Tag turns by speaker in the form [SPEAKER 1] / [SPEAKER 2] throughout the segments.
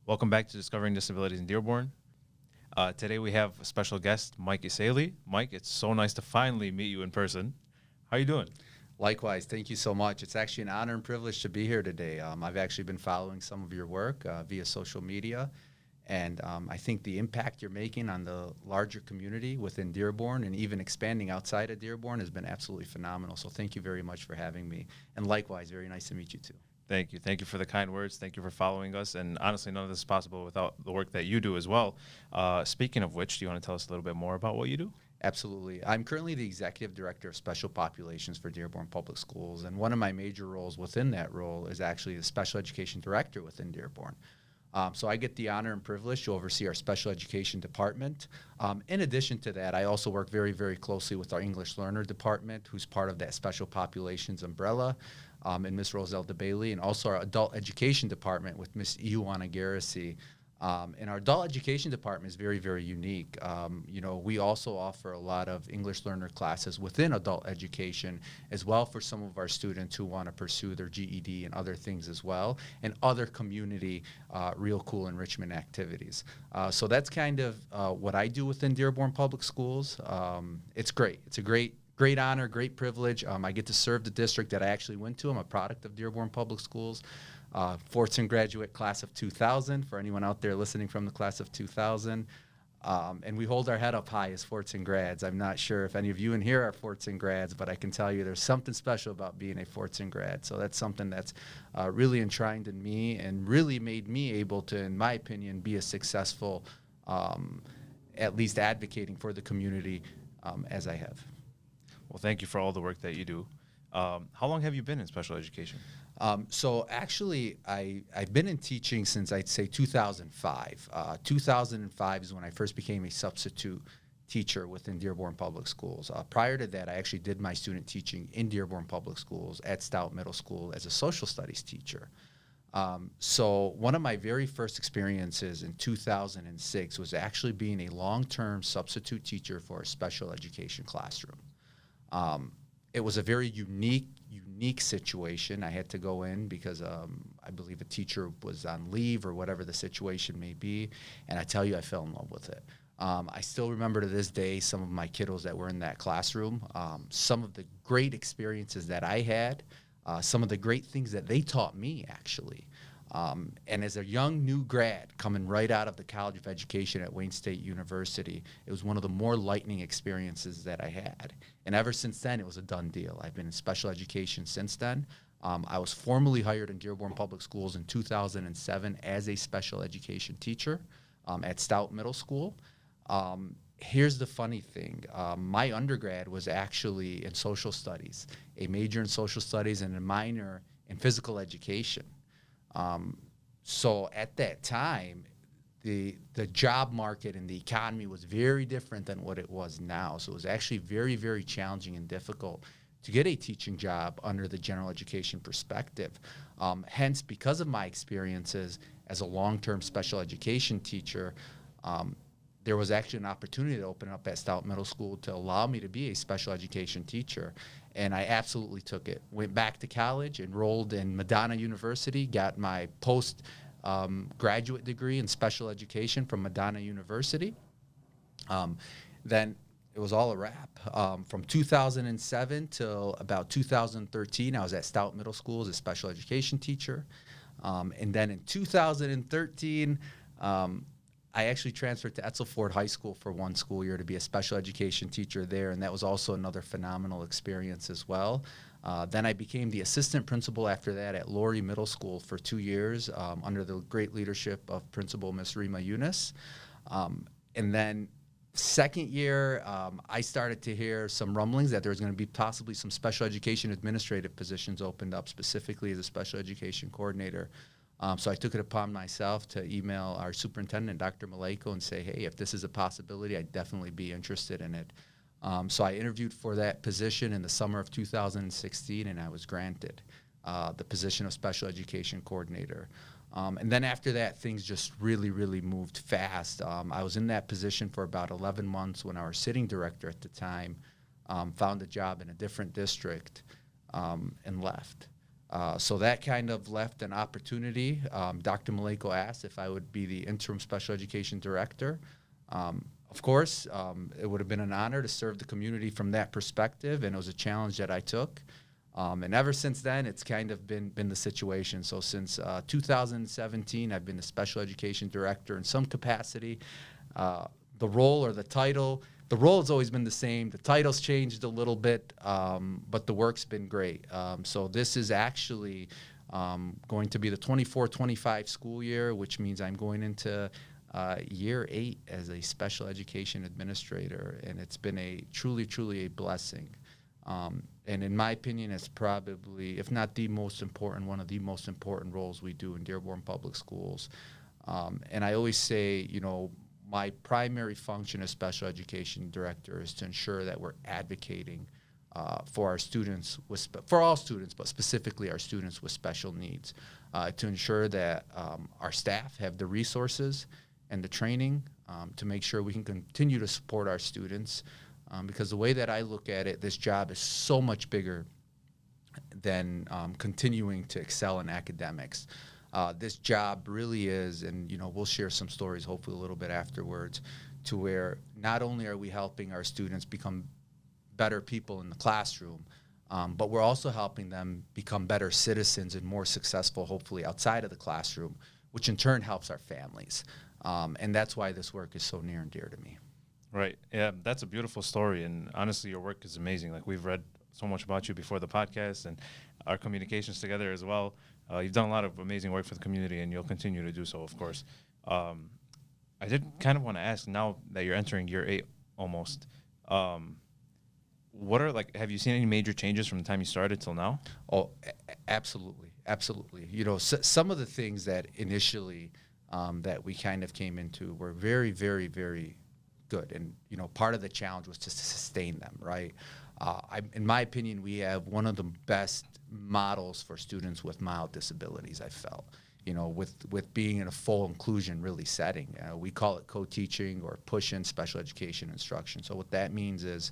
[SPEAKER 1] Welcome back to Discovering Disabilities in Dearborn. Today we have a special guest, Mike Esseily. Mike, it's so nice to finally meet you in person. How are you doing?
[SPEAKER 2] Likewise, thank you so much. It's actually an honor and privilege to be here today. I've actually been following some of your work via social media, and I think the impact you're making on the larger community within Dearborn and even expanding outside of Dearborn has been absolutely phenomenal. So thank you very much for having me. And likewise, very nice to meet you too.
[SPEAKER 1] Thank you. Thank you for the kind words. Thank you for following us. And honestly, none of this is possible without the work that you do as well. Speaking of which, do you want to tell us a little bit more about what you do?
[SPEAKER 2] Absolutely. I'm currently the Executive Director of Special Populations for Dearborn Public Schools, and one of my major roles within that role is actually the Special Education Director within Dearborn. So I get the honor and privilege to oversee our special education department. In addition to that, I also work very, very closely with our English Learner department, who's part of that Special Populations umbrella, and Ms. Roselle DeBailey, and also our Adult Education department with Ms. Ioana Garrissey. And our adult education department is very, very unique. We also offer a lot of English learner classes within adult education as well for some of our students who want to pursue their GED and other things as well, and other community real cool enrichment activities. So that's kind of what I do within Dearborn Public Schools. It's great. It's a great honor, great privilege. I get to serve the district that I actually went to. I'm a product of Dearborn Public Schools. Fortson graduate class of 2000, for anyone out there listening from the class of 2000. And we hold our head up high as Fortson grads. I'm not sure if any of you in here are Fortson grads, but I can tell you there's something special about being a Fortson grad. So that's something that's really enshrined in me and really made me able to, in my opinion, be a successful, at least advocating for the community as I have.
[SPEAKER 1] Well, thank you for all the work that you do. How long have you been in special education?
[SPEAKER 2] So actually, I've been in teaching since I'd say 2005. 2005 is when I first became a substitute teacher within Dearborn Public Schools. Prior to that, I actually did my student teaching in Dearborn Public Schools at Stout Middle School as a social studies teacher. So one of my very first experiences in 2006 was actually being a long-term substitute teacher for a special education classroom. It was a very unique situation. I had to go in because I believe a teacher was on leave or whatever the situation may be, and I tell you, I fell in love with it. I still remember to this day some of my kiddos that were in that classroom, some of the great experiences that I had, some of the great things that they taught me, actually. And as a young new grad coming right out of the College of Education at Wayne State University, it was one of the more lightning experiences that I had. And ever since then, it was a done deal. I've been in special education since then. I was formally hired in Dearborn Public Schools in 2007 as a special education teacher at Stout Middle School. Here's the funny thing. My undergrad was actually in social studies, a major in social studies and a minor in physical education. So at that time, the job market and the economy was very different than what it was now. So it was actually very, very challenging and difficult to get a teaching job under the general education perspective. Hence, because of my experiences as a long-term special education teacher, there was actually an opportunity to open up at Stout Middle School to allow me to be a special education teacher. And I absolutely took it. Went back to college, enrolled in Madonna University, got my post-graduate degree in special education from Madonna University. Then it was all a wrap. From 2007 till about 2013, I was at Stout Middle School as a special education teacher. And then in 2013, I actually transferred to Etzel Ford High School for one school year to be a special education teacher there, and that was also another phenomenal experience as well. Then I became the assistant principal after that at Laurie Middle School for 2 years under the great leadership of Principal Miss Rima Yunus. And then second year, I started to hear some rumblings that there was going to be possibly some special education administrative positions opened up, specifically as a special education coordinator. So I took it upon myself to email our superintendent, Dr. Maleko, and say, hey, if this is a possibility, I'd definitely be interested in it. So I interviewed for that position in the summer of 2016, and I was granted the position of special education coordinator. And then after that, things just really, really moved fast. I was in that position for about 11 months when our sitting director at the time found a job in a different district and left. So that kind of left an opportunity. Dr. Maleko asked if I would be the interim special education director. Of course, it would have been an honor to serve the community from that perspective, and it was a challenge that I took. And ever since then, it's kind of been the situation. So since 2017, I've been the special education director in some capacity. The role or the title, the role has always been the same. The title's changed a little bit, but the work's been great. So this is actually going to be the 24-25 school year, which means I'm going into year 8 as a special education administrator, and it's been a truly a blessing. And in my opinion, it's probably, if not the most important, one of the most important roles we do in Dearborn Public Schools. And I always say, my primary function as special education director is to ensure that we're advocating for our students, for all students, but specifically our students with special needs, to ensure that our staff have the resources and the training to make sure we can continue to support our students. Because the way that I look at it, this job is so much bigger than continuing to excel in academics. This job really is, and we'll share some stories hopefully a little bit afterwards, to where not only are we helping our students become better people in the classroom, but we're also helping them become better citizens and more successful, hopefully, outside of the classroom, which in turn helps our families. And that's why this work is so near and dear to me.
[SPEAKER 1] Right. Yeah, that's a beautiful story. And honestly, your work is amazing. Like, we've read so much about you before the podcast and our communications together as well. You've done a lot of amazing work for the community, and you'll continue to do so, of course. I did kind of want to ask, now that you're entering year 8 almost, what are, have you seen any major changes from the time you started till now?
[SPEAKER 2] Oh, absolutely. Absolutely. Some of the things that initially that we kind of came into were very, very, very good. And, part of the challenge was just to sustain them, right? In my opinion, we have one of the best models for students with mild disabilities, I felt, with being in a full inclusion really setting. We call it co-teaching or push-in special education instruction. So what that means is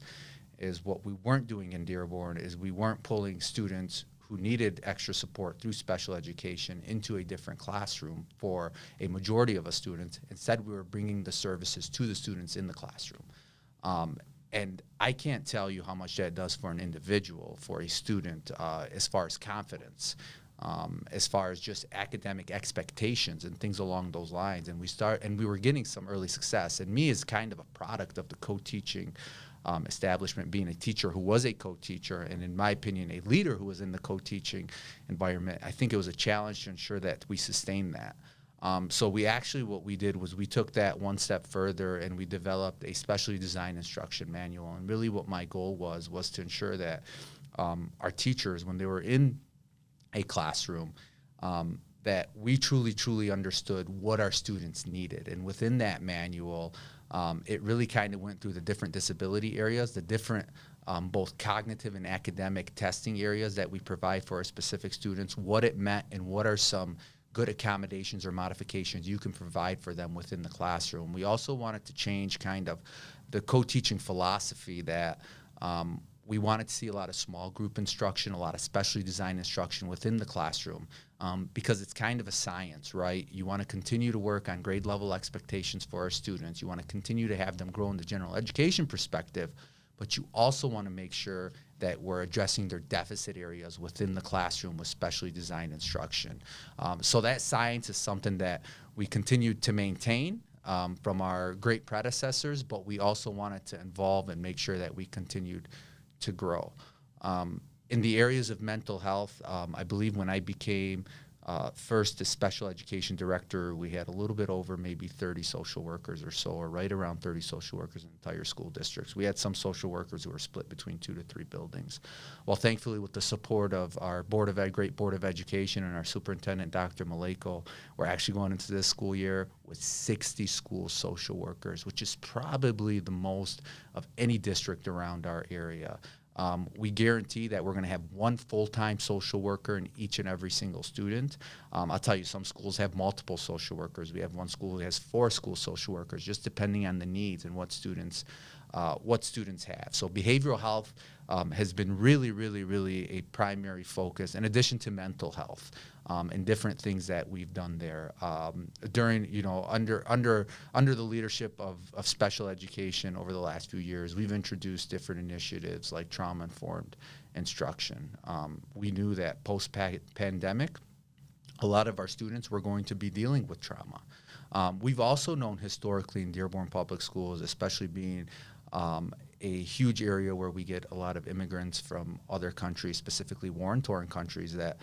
[SPEAKER 2] what we weren't doing in Dearborn is we weren't pulling students who needed extra support through special education into a different classroom for a majority of us students. Instead, we were bringing the services to the students in the classroom. And I can't tell you how much that does for an individual, for a student, as far as confidence, as far as just academic expectations and things along those lines. And we were getting some early success. And me as kind of a product of the co-teaching establishment, being a teacher who was a co-teacher, and in my opinion, a leader who was in the co-teaching environment, I think it was a challenge to ensure that we sustained that. So what we did was we took that one step further, and we developed a specially designed instruction manual. And really what my goal was to ensure that our teachers, when they were in a classroom, that we truly understood what our students needed. And within that manual, it really kind of went through the different disability areas, the different both cognitive and academic testing areas that we provide for our specific students, what it meant, and what are some good accommodations or modifications you can provide for them within the classroom. We also wanted to change kind of the co-teaching philosophy that we wanted to see a lot of small group instruction, a lot of specially designed instruction within the classroom, because it's kind of a science, right? You want to continue to work on grade level expectations for our students. You want to continue to have them grow in the general education perspective, but you also want to make sure that we're addressing their deficit areas within the classroom with specially designed instruction. So that science is something that we continue to maintain from our great predecessors, but we also wanted to involve and make sure that we continued to grow. In the areas of mental health, I believe when I became first the special education director, we had a little bit over maybe 30 social workers or so, or right around 30 social workers in entire school districts. We had some social workers who were split between 2 to 3 buildings. Well, thankfully, with the support of our great Board of Education and our superintendent, Dr. Maleko, we're actually going into this school year with 60 school social workers, which is probably the most of any district around our area. We guarantee that we're going to have one full-time social worker in each and every single student. I'll tell you, some schools have multiple social workers. We have one school that has 4 school social workers, just depending on the needs and what students what students have. So behavioral health has been really, really, really a primary focus, in addition to mental health and different things that we've done there. During, under the leadership of special education over the last few years, we've introduced different initiatives like trauma-informed instruction. We knew that post-pandemic, a lot of our students were going to be dealing with trauma. We've also known historically in Dearborn Public Schools, especially being a huge area where we get a lot of immigrants from other countries, specifically war-torn countries, that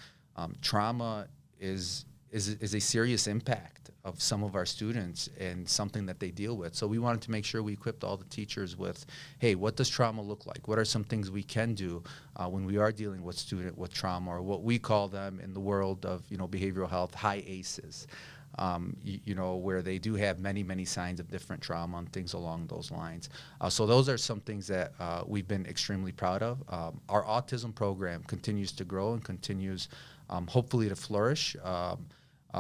[SPEAKER 2] trauma is a serious impact of some of our students and something that they deal with. So we wanted to make sure we equipped all the teachers with, hey, what does trauma look like? What are some things we can do when we are dealing with student with trauma, or what we call them in the world of behavioral health, high ACEs. Where they do have many, many signs of different trauma and things along those lines. So those are some things that we've been extremely proud of. Our autism program continues to grow and continues hopefully to flourish.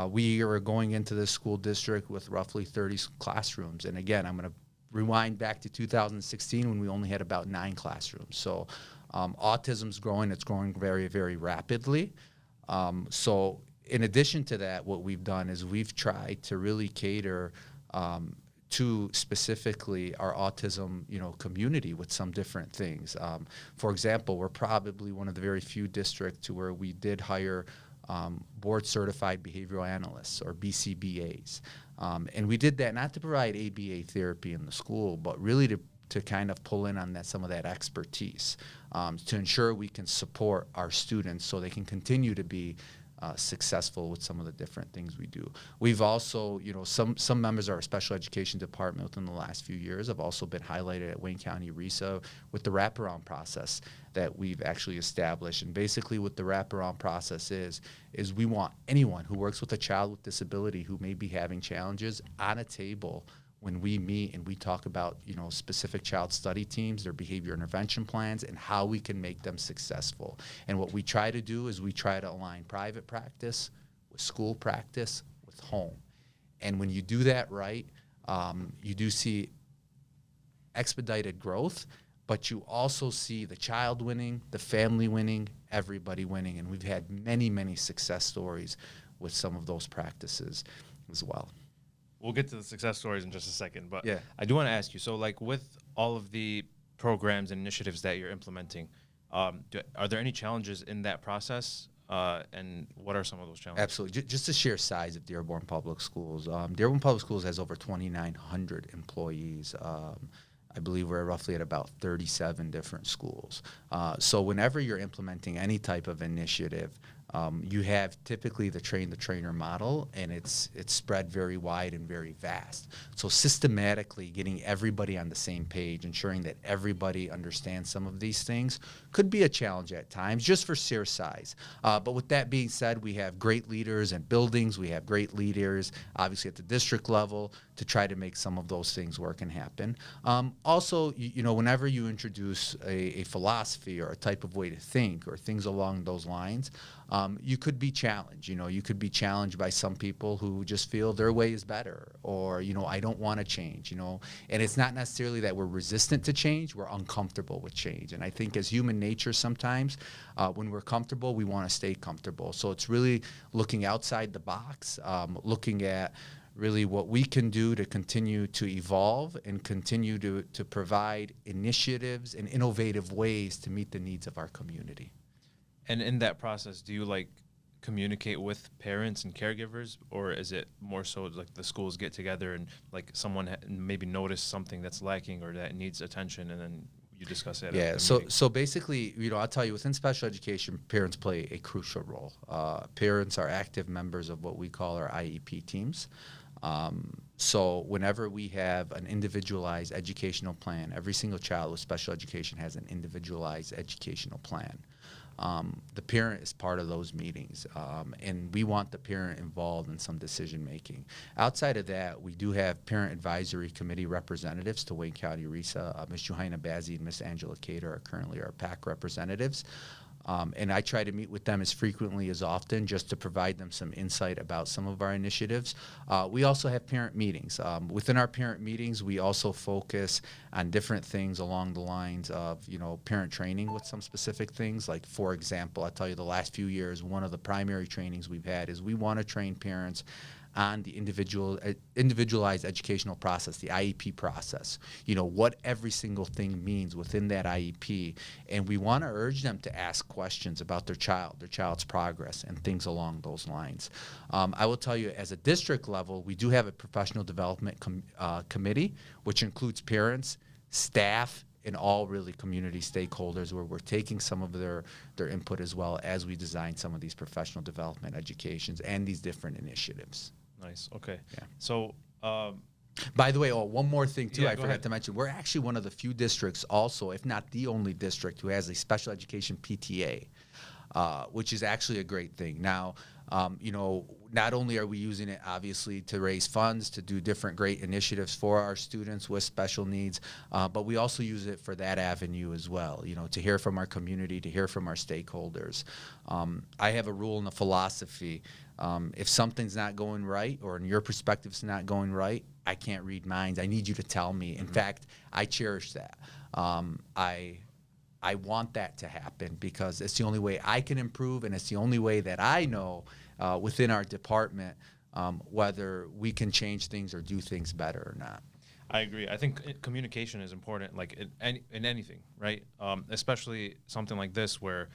[SPEAKER 2] We are going into this school district with roughly 30 classrooms. And again, I'm going to rewind back to 2016 when we only had about 9 classrooms. So autism's growing. It's growing very, very rapidly. So in addition to that, what we've done is we've tried to really cater to specifically our autism, community with some different things. For example, we're probably one of the very few districts to where we did hire board-certified behavioral analysts, or BCBAs. And we did that not to provide ABA therapy in the school, but really to kind of pull in on some of that expertise, to ensure we can support our students so they can continue to be successful with some of the different things we do. We've also, some members of our special education department within the last few years have also been highlighted at Wayne County RESA with the wraparound process that we've actually established. And basically what the wraparound process is we want anyone who works with a child with disability who may be having challenges on a table when we meet and we talk about, specific child study teams, their behavior intervention plans, and how we can make them successful. And what we try to do is we try to align private practice with school practice with home. And when you do that right, you do see expedited growth, but you also see the child winning, the family winning, everybody winning. And we've had many, many success stories with some of those practices as well.
[SPEAKER 1] We'll get to the success stories in just a second, but
[SPEAKER 2] yeah.
[SPEAKER 1] I do want to ask you, so like with all of the programs and initiatives that you're implementing, are there any challenges in that process, and what are some of those challenges?
[SPEAKER 2] Absolutely. Just the sheer size of Dearborn Public Schools. Dearborn Public Schools has over 2,900 employees. I believe we're roughly at about 37 different schools. So whenever you're implementing any type of initiative, you have typically the train-the-trainer model, and it's spread very wide and very vast. So systematically getting everybody on the same page, ensuring that everybody understands some of these things, could be a challenge at times, just for sheer size. But with that being said, we have great leaders in buildings. We have great leaders, obviously, at the district level to try to make some of those things work and happen. Also, whenever you introduce a philosophy or a type of way to think or things along those lines, you could be challenged. You could be challenged by some people who just feel their way is better, or, I don't want to change, And it's not necessarily that we're resistant to change, we're uncomfortable with change. And I think as human nature sometimes, when we're comfortable, we want to stay comfortable. So it's really looking outside the box, looking at really what we can do to continue to evolve and continue to provide initiatives and innovative ways to meet the needs of our community.
[SPEAKER 1] And in that process, do you communicate with parents and caregivers, or is it more so like the schools get together and someone maybe notice something that's lacking or that needs attention, and then you discuss it?
[SPEAKER 2] Yeah. So basically, I'll tell you, within special education, parents play a crucial role. Parents are active members of what we call our IEP teams. So whenever we have an individualized educational plan, every single child with special education has an individualized educational plan. The parent is part of those meetings, and we want the parent involved in some decision making. Outside of that, we do have parent advisory committee representatives to Wayne County RESA. Ms. Johanna Bazzi and Ms. Angela Cater are currently our PAC representatives. And I try to meet with them as frequently as often just to provide them some insight about some of our initiatives. We also have parent meetings. Within our parent meetings, we also focus on different things along the lines of, parent training with some specific things. Like, for example, I'll tell you the last few years, one of the primary trainings we've had is we want to train parents on the individualized educational process, the IEP process, what every single thing means within that IEP. And we want to urge them to ask questions about their child's progress, and things along those lines. I will tell you, as a district level, we do have a professional development committee, which includes parents, staff, and all really community stakeholders, where we're taking some of their input as well as we design some of these professional development educations and these different initiatives.
[SPEAKER 1] Nice. Okay.
[SPEAKER 2] Yeah.
[SPEAKER 1] So,
[SPEAKER 2] by the way, one more thing too, I forgot
[SPEAKER 1] ahead.
[SPEAKER 2] to mention. We're actually one of the few districts also, if not the only district, who has a special education PTA, which is actually a great thing. Now, not only are we using it obviously to raise funds, to do different great initiatives for our students with special needs, but we also use it for that avenue as well, to hear from our community, to hear from our stakeholders. I have a rule and a philosophy. If something's not going right, or in your perspective it's not going right, I can't read minds. I need you to tell me. In fact, I cherish that. I want that to happen because it's the only way I can improve, and it's the only way that I know within our department whether we can change things or do things better or not.
[SPEAKER 1] I agree. I think communication is important, like in anything, right? Especially something like this where,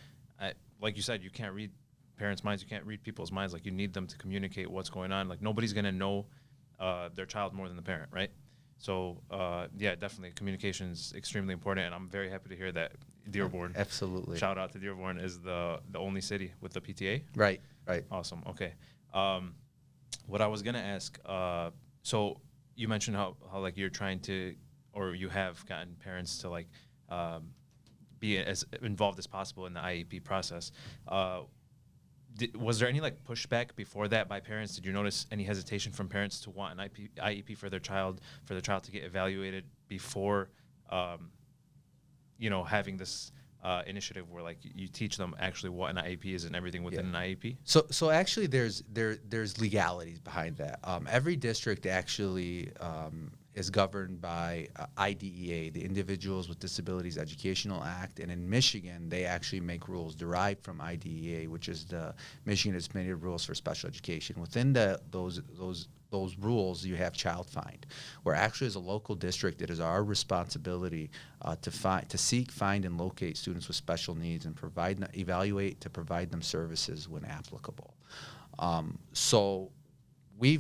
[SPEAKER 1] like you said, you can't read parents' minds, you can't read people's minds. Like, you need them to communicate what's going on. Like, nobody's going to know their child more than the parent, right? So, yeah, definitely communication is extremely important, and I'm very happy to hear that Dearborn,
[SPEAKER 2] absolutely,
[SPEAKER 1] shout out to Dearborn, is the only city with the PTA.
[SPEAKER 2] Right.
[SPEAKER 1] Awesome. Okay. What I was gonna ask, so you mentioned how like you're trying to, or you have gotten parents to like be as involved as possible in the IEP process. Was there any like pushback before that by parents? Did you notice any hesitation from parents to want an IEP for their child to get evaluated before, having this initiative where like you teach them actually what an IEP is and everything within an IEP?
[SPEAKER 2] So actually, there's legalities behind that. Every district actually is governed by IDEA, the Individuals with Disabilities Educational Act, and in Michigan, they actually make rules derived from IDEA, which is the Michigan Administrative Rules for Special Education. Within those rules, you have child find, where actually as a local district, it is our responsibility to seek, find, and locate students with special needs and provide them services when applicable. So we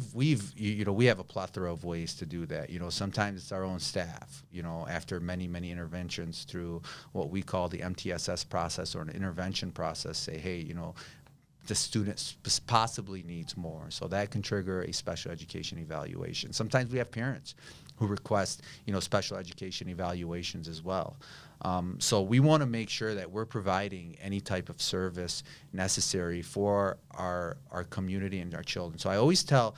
[SPEAKER 2] have a plethora of ways to do that. Sometimes it's our own staff, after many interventions through what we call the MTSS process or an intervention process, say, hey, the student possibly needs more. So that can trigger a special education evaluation. Sometimes we have parents who request, special education evaluations as well. So we want to make sure that we're providing any type of service necessary for our community and our children. So I always tell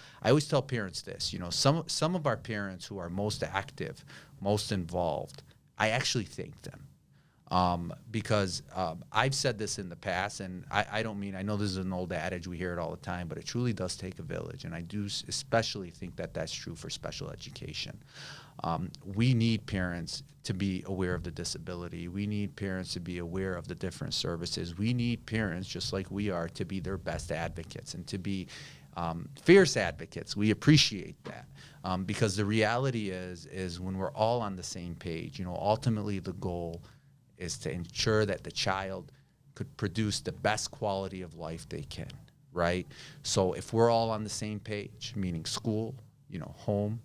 [SPEAKER 2] parents this, some of our parents who are most active, most involved, I actually thank them. Because I've said this in the past, and I know this is an old adage, we hear it all the time, but it truly does take a village, and I do especially think that that's true for special education. We need parents to be aware of the disability. We need parents to be aware of the different services. We need parents, just like we are, to be their best advocates and to be fierce advocates. We appreciate that because the reality is when we're all on the same page, ultimately the goal is to ensure that the child could produce the best quality of life they can, right? So if we're all on the same page, meaning school, home,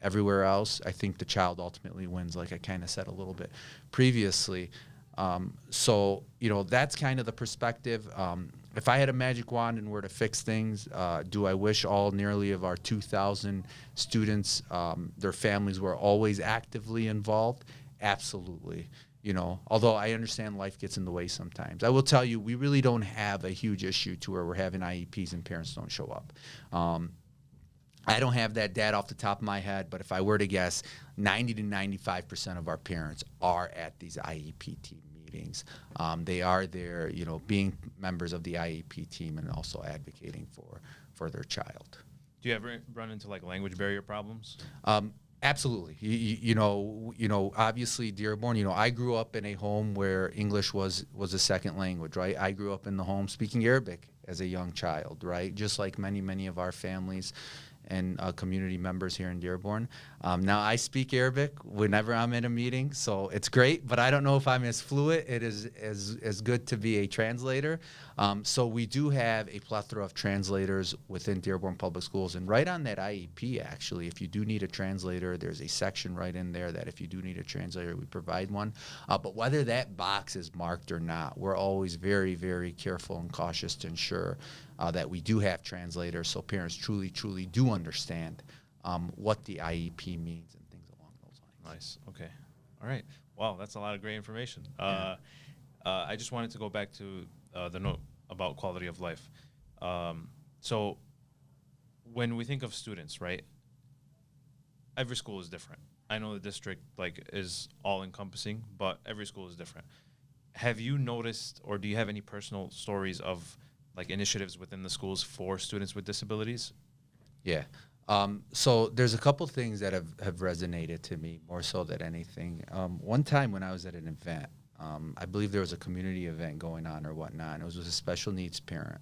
[SPEAKER 2] everywhere else, I think the child ultimately wins, like I kind of said a little bit previously. So that's kind of the perspective. If I had a magic wand and were to fix things, do I wish all nearly of our 2,000 students, their families were always actively involved? Absolutely. Although I understand life gets in the way sometimes. I will tell you, we really don't have a huge issue to where we're having IEPs and parents don't show up. I don't have that data off the top of my head, but if I were to guess, 90 to 95% of our parents are at these IEP team meetings. meetings. They are there, being members of the IEP team and also advocating for their child.
[SPEAKER 1] Do you ever run into like language barrier problems?
[SPEAKER 2] Absolutely. Obviously Dearborn, I grew up in a home where English was a second language, right? I grew up in the home speaking Arabic as a young child, right? Just like many of our families and community members here in Dearborn. Now I speak Arabic whenever I'm in a meeting, so it's great, but I don't know if I'm as fluent. It is as good to be a translator. So we do have a plethora of translators within Dearborn Public Schools, and right on that IEP, actually, if you do need a translator, there's a section right in there that if you do need a translator, we provide one. But whether that box is marked or not, we're always very, very careful and cautious to ensure that we do have translators so parents truly do understand what the IEP means and things along those lines.
[SPEAKER 1] Nice. Okay. All right. Wow, that's a lot of great information.
[SPEAKER 2] Yeah.
[SPEAKER 1] I just wanted to go back to the note about quality of life. So when we think of students, right, every school is different. I know the district is all encompassing, but every school is different. Have you noticed, or do you have any personal stories of initiatives within the schools for students with disabilities?
[SPEAKER 2] Yeah. So there's a couple things that have resonated to me more so than anything. One time when I was at an event, I believe there was a community event going on or whatnot, and it was with a special needs parent.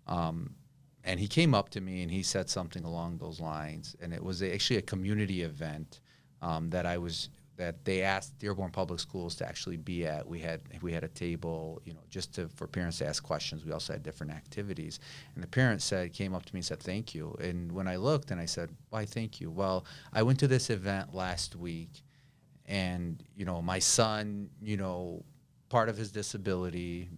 [SPEAKER 2] And he came up to me and he said something along those lines, and it was actually a community event that they asked Dearborn Public Schools to actually be at. We had a table, just for parents to ask questions. We also had different activities. And the parent came up to me and said, "Thank you." And when I looked and I said, "Why thank you?" "Well, I went to this event last week, and, my son, part of his disability,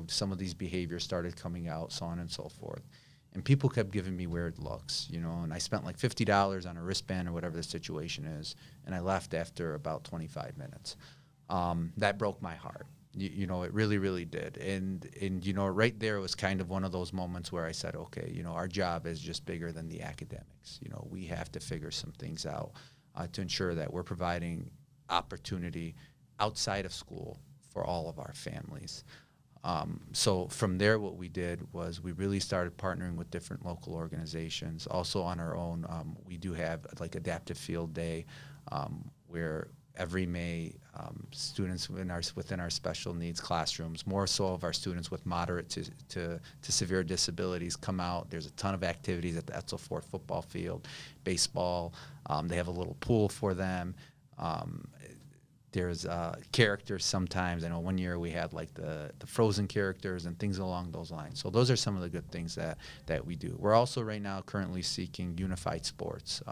[SPEAKER 2] some of these behaviors started coming out, so on and so forth. And people kept giving me weird looks, and I spent like $50 on a wristband or whatever the situation is, and I left after about 25 minutes. That broke my heart. It really, really did. And right there was kind of one of those moments where I said, okay, our job is just bigger than the academics. We have to figure some things out to ensure that we're providing opportunity outside of school for all of our families. So from there, what we did was we really started partnering with different local organizations. Also on our own, we do have Adaptive Field Day, where every May, students within our special needs classrooms, more so of our students with moderate to severe disabilities, come out. There's a ton of activities at the Etzel Ford football field, baseball. They have a little pool for them. There's characters sometimes. I know one year we had the Frozen characters and things along those lines. So those are some of the good things that we do. We're also right now currently seeking unified sports,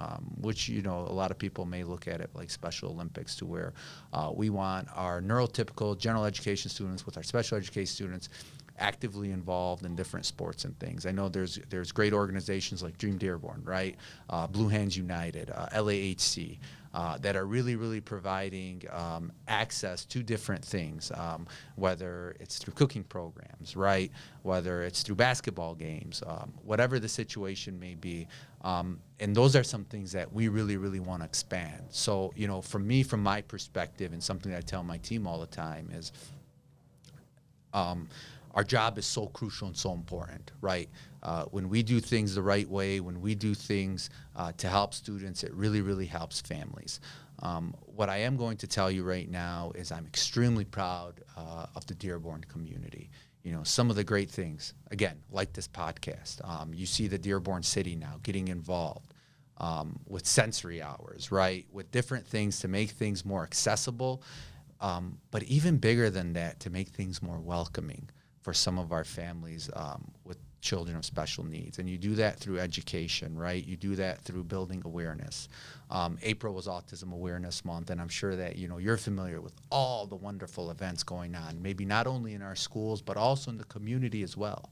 [SPEAKER 2] which, a lot of people may look at it like Special Olympics, to where we want our neurotypical general education students with our special education students actively involved in different sports and things. I know there's great organizations like Dream Dearborn, right? Blue Hands United, LAHC, that are really, really providing access to different things, whether it's through cooking programs, right? Whether it's through basketball games, whatever the situation may be. And those are some things that we really, really want to expand. So, for me, from my perspective, and something that I tell my team all the time is, our job is so crucial and so important, right? When we do things the right way, when we do things to help students, it really, really helps families. What I am going to tell you right now is I'm extremely proud of the Dearborn community. Some of the great things, again, like this podcast. You see the Dearborn City now getting involved with sensory hours, right? With different things to make things more accessible, but even bigger than that, to make things more welcoming for some of our families with children of special needs. And you do that through education, right? You do that through building awareness. April was Autism Awareness Month, and I'm sure that you're familiar with all the wonderful events going on, maybe not only in our schools, but also in the community as well.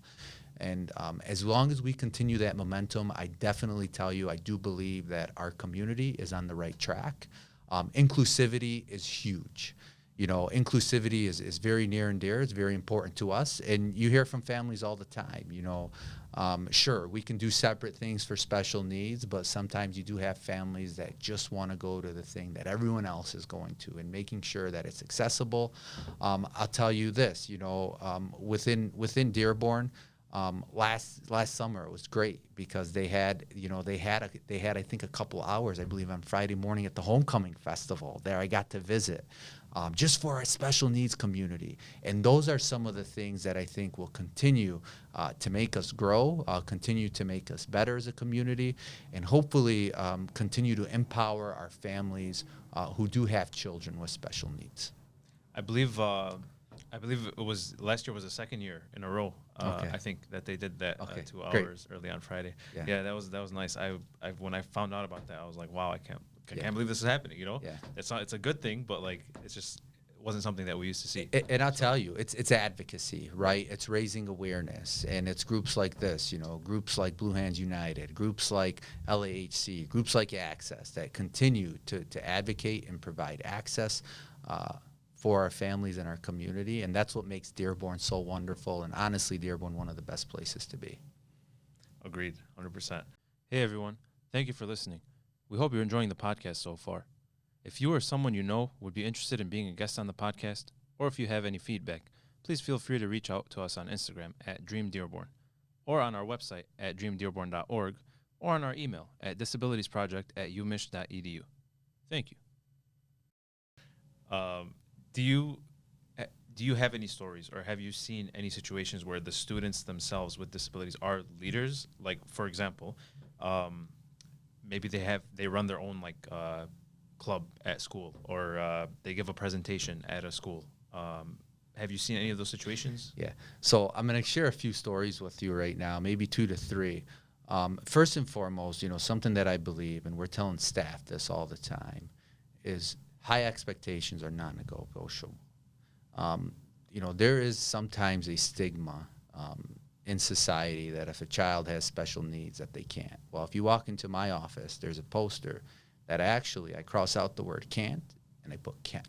[SPEAKER 2] And as long as we continue that momentum, I definitely tell you, I do believe that our community is on the right track. Inclusivity is huge. inclusivity is very near and dear. It's very important to us. And you hear from families all the time, sure, we can do separate things for special needs, but sometimes you do have families that just want to go to the thing that everyone else is going to, and making sure that it's accessible. I'll tell you this, within Dearborn, last summer it was great because they had I think a couple hours, I believe, on Friday morning at the homecoming festival there I got to visit, just for our special needs community. And those are some of the things that I think will continue to make us grow, continue to make us better as a community, and hopefully continue to empower our families who do have children with special needs.
[SPEAKER 1] I believe it was last year was the second year in a row.
[SPEAKER 2] Okay.
[SPEAKER 1] I think that they did that 2
[SPEAKER 2] Great.
[SPEAKER 1] hours early on Friday.
[SPEAKER 2] Yeah.
[SPEAKER 1] That was nice. I when I found out about that, I was like, wow, I can't believe this is happening.
[SPEAKER 2] Yeah.
[SPEAKER 1] It's a good thing, but like it wasn't something that we used to see.
[SPEAKER 2] And I'll tell you, it's advocacy, right? It's raising awareness, and it's groups like this, groups like Blue Hands United, groups like LAHC, groups like Access that continue to advocate and provide access for our families and our community. And that's what makes Dearborn so wonderful, and honestly, Dearborn one of the best places to be.
[SPEAKER 1] Agreed, 100%. Hey, everyone. Thank you for listening. We hope you're enjoying the podcast so far. If you or someone you know would be interested in being a guest on the podcast, or if you have any feedback, please feel free to reach out to us on Instagram at DreamDearborn, or on our website at dreamdearborn.org, or on our email at disabilitiesproject@umich.edu. Thank you. Do you have any stories, or have you seen any situations where the students themselves with disabilities are leaders? Like, for example, maybe they run their own club at school, or they give a presentation at a school. Have you seen any of those situations?
[SPEAKER 2] Yeah. So I'm going to share a few stories with you right now, maybe 2 to 3. First and foremost, something that I believe, and we're telling staff this all the time, is high expectations are non-negotiable. There is sometimes a stigma in society that if a child has special needs that they can't. Well, if you walk into my office, there's a poster that I cross out the word can't and I put can.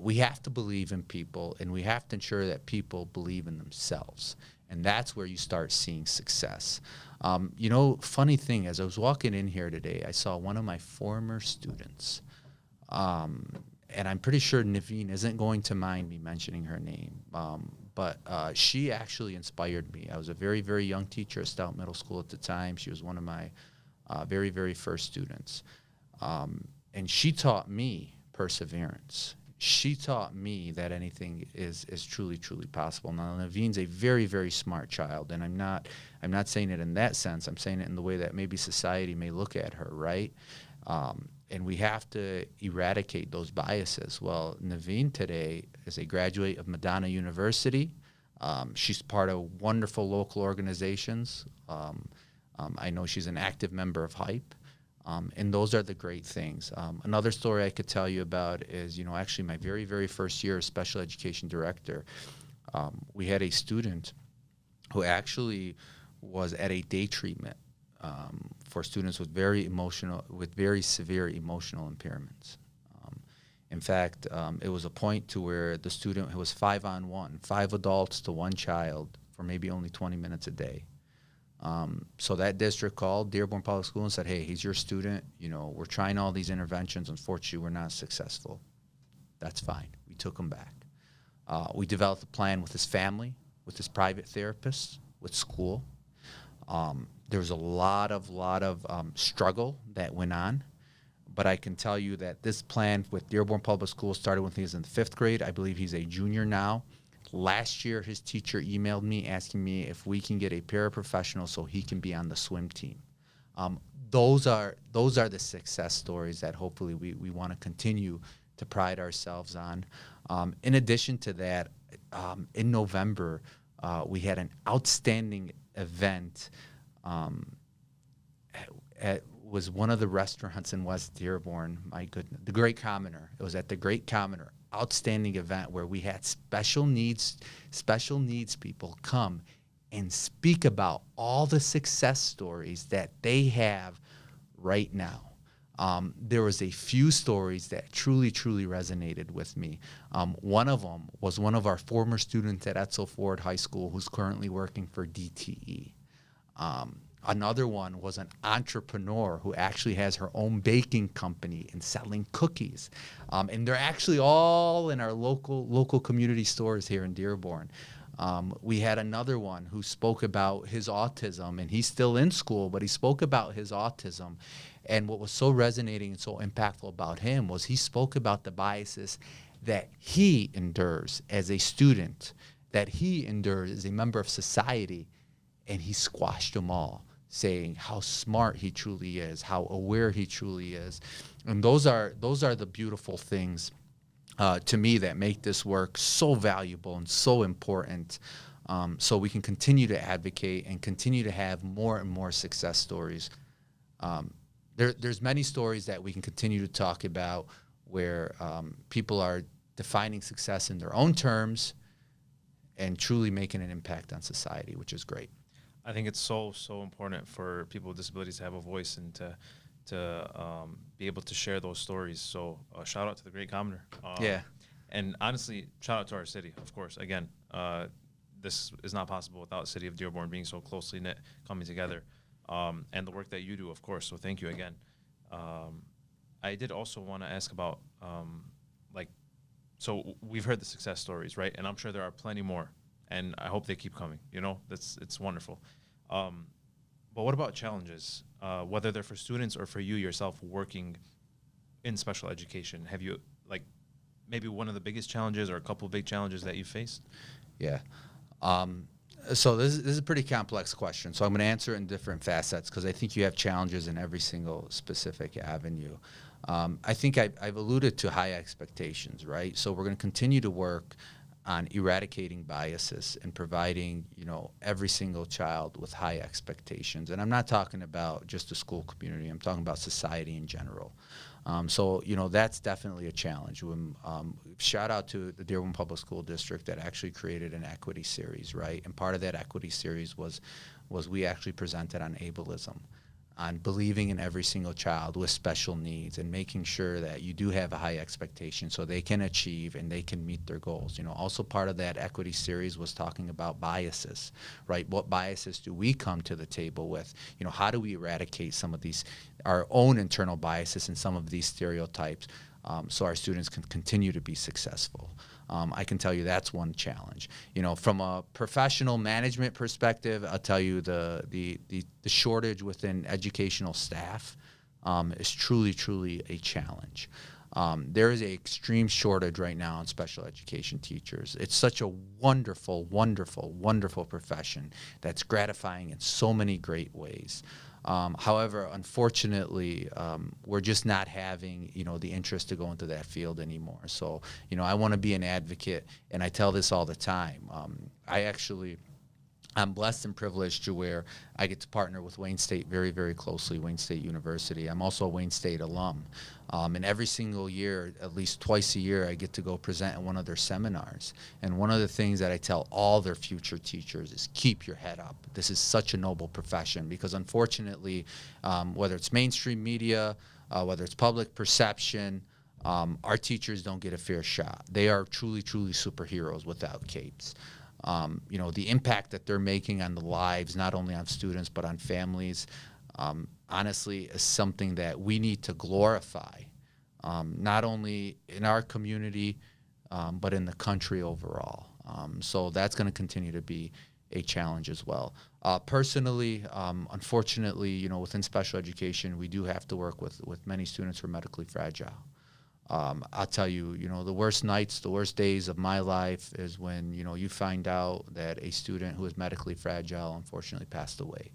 [SPEAKER 2] We have to believe in people, and we have to ensure that people believe in themselves. And that's where you start seeing success. Funny thing, as I was walking in here today, I saw one of my former students. And I'm pretty sure Naveen isn't going to mind me mentioning her name. But she actually inspired me. I was a very, very young teacher at Stout Middle School at the time. She was one of my very, very first students. And she taught me perseverance. She taught me that anything is truly, truly possible. Now, Naveen's a very, very smart child, and I'm not saying it in that sense. I'm saying it in the way that maybe society may look at her, right? And we have to eradicate those biases. Well, Naveen today is a graduate of Madonna University. She's part of wonderful local organizations. I know she's an active member of HYPE. And those are the great things. Another story I could tell you about is, actually my very, very first year as special education director, we had a student who actually was at a day treatment for students with very severe emotional impairments. In fact, it was a point to where the student was 5-on-1, 5 adults to 1 child for maybe only 20 minutes a day. So that district called Dearborn Public Schools and said, hey, he's your student. We're trying all these interventions. Unfortunately, we're not successful. That's fine. We took him back. We developed a plan with his family, with his private therapist, with school. There was a lot of struggle that went on. But I can tell you that this plan with Dearborn Public Schools started when he was in the 5th grade. I believe he's a junior now. Last year, his teacher emailed me asking me if we can get a paraprofessional so he can be on the swim team. Those are the success stories that hopefully we want to continue to pride ourselves on. In addition to that, in November, we had an outstanding event was one of the restaurants in West Dearborn. My goodness, the Great Commoner. It was at the Great Commoner. Outstanding event where we had special needs people come and speak about all the success stories that they have right now. there was a few stories that truly, truly resonated with me. One of them was one of our former students at Etzel Ford High School who's currently working for DTE. Another one was an entrepreneur who actually has her own baking company and selling cookies. And they're actually all in our local community stores here in Dearborn. We had another one who spoke about his autism, and he's still in school, but he spoke about his autism. And what was so resonating and so impactful about him was he spoke about the biases that he endures as a student, that he endures as a member of society, and he squashed them all, saying how smart he truly is, how aware he truly is. And those are the beautiful things to me that make this work so valuable and so important, so we can continue to advocate and continue to have more and more success stories. There's many stories that we can continue to talk about where people are defining success in their own terms and truly making an impact on society, which is great.
[SPEAKER 1] I think it's so important for people with disabilities to have a voice and to be able to share those stories. So shout out to the great commenter.
[SPEAKER 2] Yeah.
[SPEAKER 1] And honestly, shout out to our city, of course. Again, this is not possible without the city of Dearborn being so closely knit, coming together, and the work that you do, of course. So thank you again. I did also want to ask about, so we've heard the success stories, right? And I'm sure there are plenty more, and I hope they keep coming. You know, it's wonderful. But what about challenges, whether they're for students or for you yourself working in special education? Have you, maybe one of the biggest challenges or a couple of big challenges that you faced?
[SPEAKER 2] Yeah. So this is a pretty complex question. So I'm going to answer it in different facets because I think you have challenges in every single specific avenue. I think I've alluded to high expectations, right? So we're going to continue to work on eradicating biases and providing, every single child with high expectations. And I'm not talking about just the school community. I'm talking about society in general. So that's definitely a challenge. Shout out to the Dearborn Public School District that actually created an equity series, right? And part of that equity series was we actually presented on ableism, on believing in every single child with special needs and making sure that you do have a high expectation so they can achieve and they can meet their goals. Also part of that equity series was talking about biases, right? What biases do we come to the table with? How do we eradicate some of these, our own internal biases and some of these stereotypes, so our students can continue to be successful? I can tell you that's one challenge. From a professional management perspective, I'll tell you the shortage within educational staff is truly a challenge. There is an extreme shortage right now in special education teachers. It's such a wonderful profession that's gratifying in so many great ways. However, unfortunately, we're just not having, the interest to go into that field anymore. So, I want to be an advocate, and I tell this all the time. I'm blessed and privileged to where I get to partner with Wayne State very, very closely, Wayne State University. I'm also a Wayne State alum. And every single year, at least twice a year, I get to go present at one of their seminars. And one of the things that I tell all their future teachers is keep your head up. This is such a noble profession because unfortunately, whether it's mainstream media, whether it's public perception, our teachers don't get a fair shot. They are truly superheroes without capes. The impact that they're making on the lives, not only on students, but on families, honestly, is something that we need to glorify, not only in our community, but in the country overall. So that's going to continue to be a challenge as well. Personally, unfortunately, within special education, we do have to work with many students who are medically fragile. I'll tell you, the worst nights, the worst days of my life is when, you find out that a student who is medically fragile unfortunately passed away.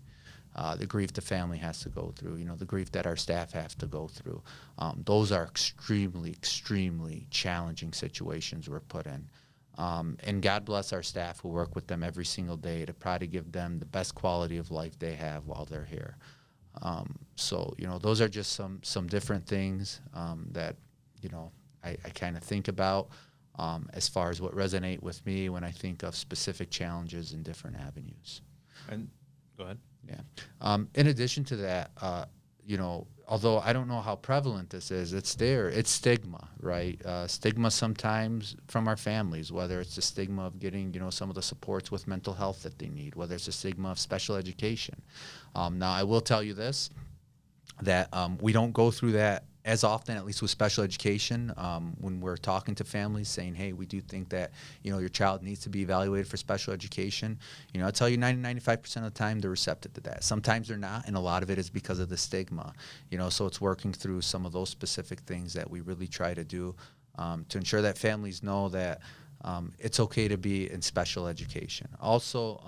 [SPEAKER 2] The grief the family has to go through, the grief that our staff have to go through. Those are extremely challenging situations we're put in. And God bless our staff who work with them every single day to try to give them the best quality of life they have while they're here. So, those are just some different things that, I kind of think about as far as what resonate with me when I think of specific challenges in different avenues.
[SPEAKER 1] And go ahead.
[SPEAKER 2] Yeah. In addition to that, although I don't know how prevalent this is, it's there. It's stigma, right? Stigma sometimes from our families, whether it's the stigma of getting, some of the supports with mental health that they need, whether it's the stigma of special education. Now, I will tell you this, that we don't go through that as often, at least with special education, when we're talking to families saying, hey, we do think that, your child needs to be evaluated for special education. I'll tell you 95% of the time they're receptive to that. Sometimes they're not, and a lot of it is because of the stigma. So it's working through some of those specific things that we really try to do to ensure that families know that it's okay to be in special education. Also,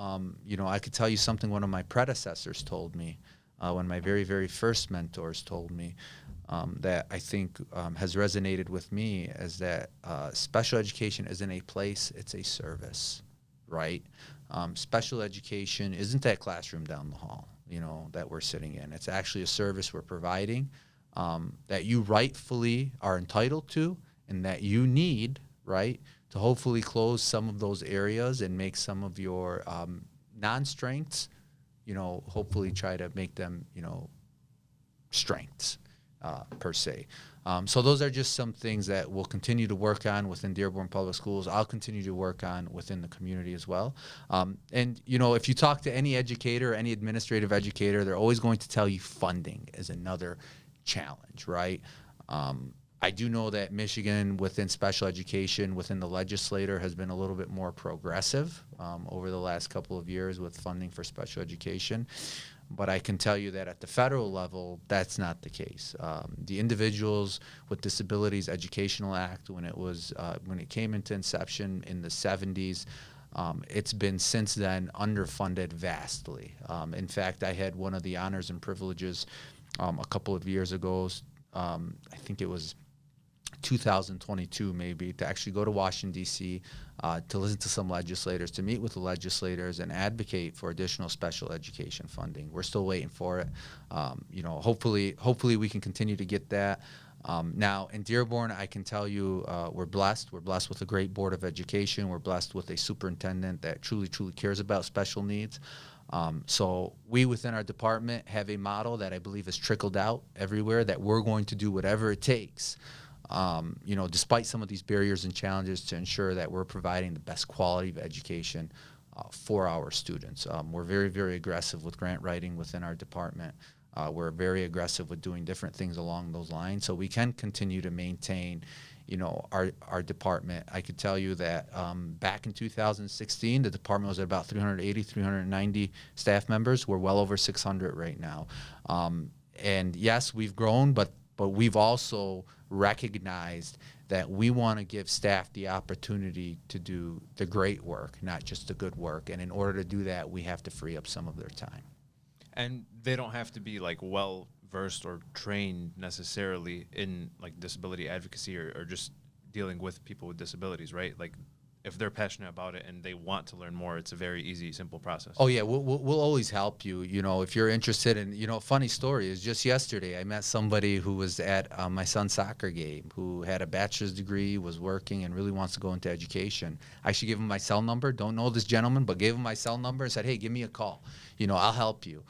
[SPEAKER 2] I could tell you something one of my predecessors told me, one of my very, very first mentors told me, that I think has resonated with me, is that special education isn't a place, it's a service, right? Special education isn't that classroom down the hall, that we're sitting in. It's actually a service we're providing that you rightfully are entitled to and that you need, right, to hopefully close some of those areas and make some of your non-strengths, hopefully try to make them, strengths. Per se. So those are just some things that we'll continue to work on within Dearborn Public Schools. I'll continue to work on within the community as well. And, if you talk to any educator, any administrative educator, they're always going to tell you funding is another challenge, right? I do know that Michigan, within special education, within the legislature, has been a little bit more progressive over the last couple of years with funding for special education. But I can tell you that at the federal level, that's not the case. The Individuals with Disabilities Educational Act, when it came into inception in the 70s, it's been since then underfunded vastly. In fact, I had one of the honors and privileges a couple of years ago. I think it was 2022 maybe, to actually go to Washington, D.C., to listen to some legislators, to meet with the legislators and advocate for additional special education funding. We're still waiting for it. Hopefully we can continue to get that. Now, in Dearborn, I can tell you we're blessed. We're blessed with a great Board of Education. We're blessed with a superintendent that truly, truly cares about special needs. So we within our department have a model that I believe has trickled out everywhere, that we're going to do whatever it takes, despite some of these barriers and challenges, to ensure that we're providing the best quality of education for our students. We're very, very aggressive with grant writing within our department. We're very aggressive with doing different things along those lines, so we can continue to maintain, our department. I could tell you that back in 2016, the department was at about 380, 390 staff members. We're well over 600 right now. And yes, we've grown, but we've also recognized that we want to give staff the opportunity to do the great work, not just the good work. And in order to do that, we have to free up some of their time.
[SPEAKER 1] And they don't have to be well versed or trained necessarily in disability advocacy or just dealing with people with disabilities, right? If they're passionate about it and they want to learn more, it's a very easy, simple process.
[SPEAKER 2] Oh yeah, we'll always help you. If you're interested in, funny story is just yesterday I met somebody who was at my son's soccer game, who had a bachelor's degree, was working, and really wants to go into education. I actually gave him my cell number. Don't know this gentleman, but gave him my cell number and said, hey, give me a call. I'll help you.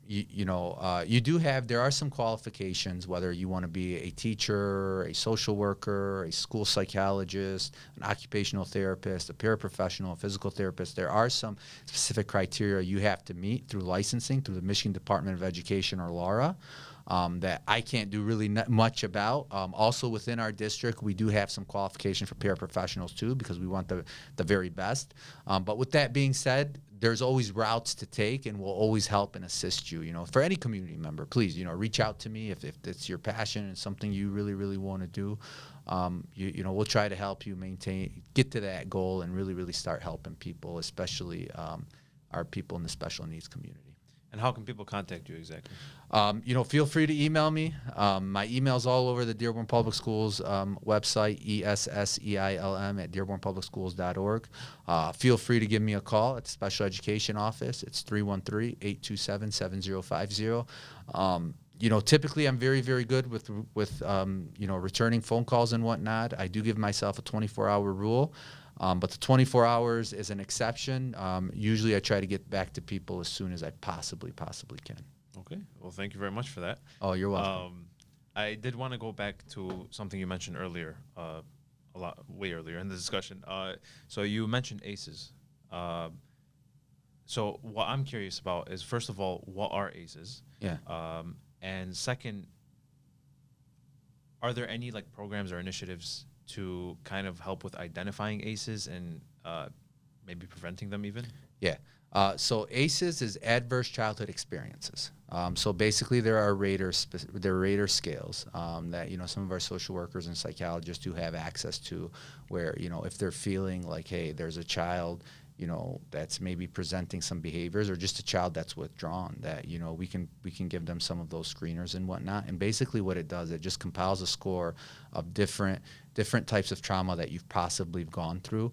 [SPEAKER 2] There are some qualifications, whether you want to be a teacher, a social worker, a school psychologist, an occupational therapist, a paraprofessional, a physical therapist. There are some specific criteria you have to meet through licensing, through the Michigan Department of Education, or LARA, that I can't do really much about. Also within our district, we do have some qualification for paraprofessionals too, because we want the very best. But with that being said, there's always routes to take, and we'll always help and assist you. For any community member, please, reach out to me if it's your passion and something you really, really want to do. We'll try to help you get to that goal and really, really start helping people, especially our people in the special needs community.
[SPEAKER 1] And how can people contact you exactly?
[SPEAKER 2] Feel free to email me. My email's all over the Dearborn Public Schools website, ESSEILM@dearbornpublicschools.org. Feel free to give me a call at the Special Education Office. It's 313-827-7050. Typically I'm very, very good with returning phone calls and whatnot. I do give myself a 24-hour rule. But the 24 hours is an exception. Usually I try to get back to people as soon as I possibly can.
[SPEAKER 1] Okay. Well, thank you very much for that.
[SPEAKER 2] Oh, you're welcome.
[SPEAKER 1] I did want to go back to something you mentioned earlier, way earlier in the discussion. So you mentioned ACEs. So what I'm curious about is, first of all, what are ACEs?
[SPEAKER 2] Yeah.
[SPEAKER 1] And second, are there any like programs or initiatives to kind of help with identifying ACEs and maybe preventing them even?
[SPEAKER 2] Yeah. So ACEs is adverse childhood experiences. So basically, there are rater scales that some of our social workers and psychologists do have access to, where if they're feeling like, hey, there's a child that's maybe presenting some behaviors, or just a child that's withdrawn, that we can give them some of those screeners and whatnot. And basically, what it does, it just compiles a score of different types of trauma that you've possibly gone through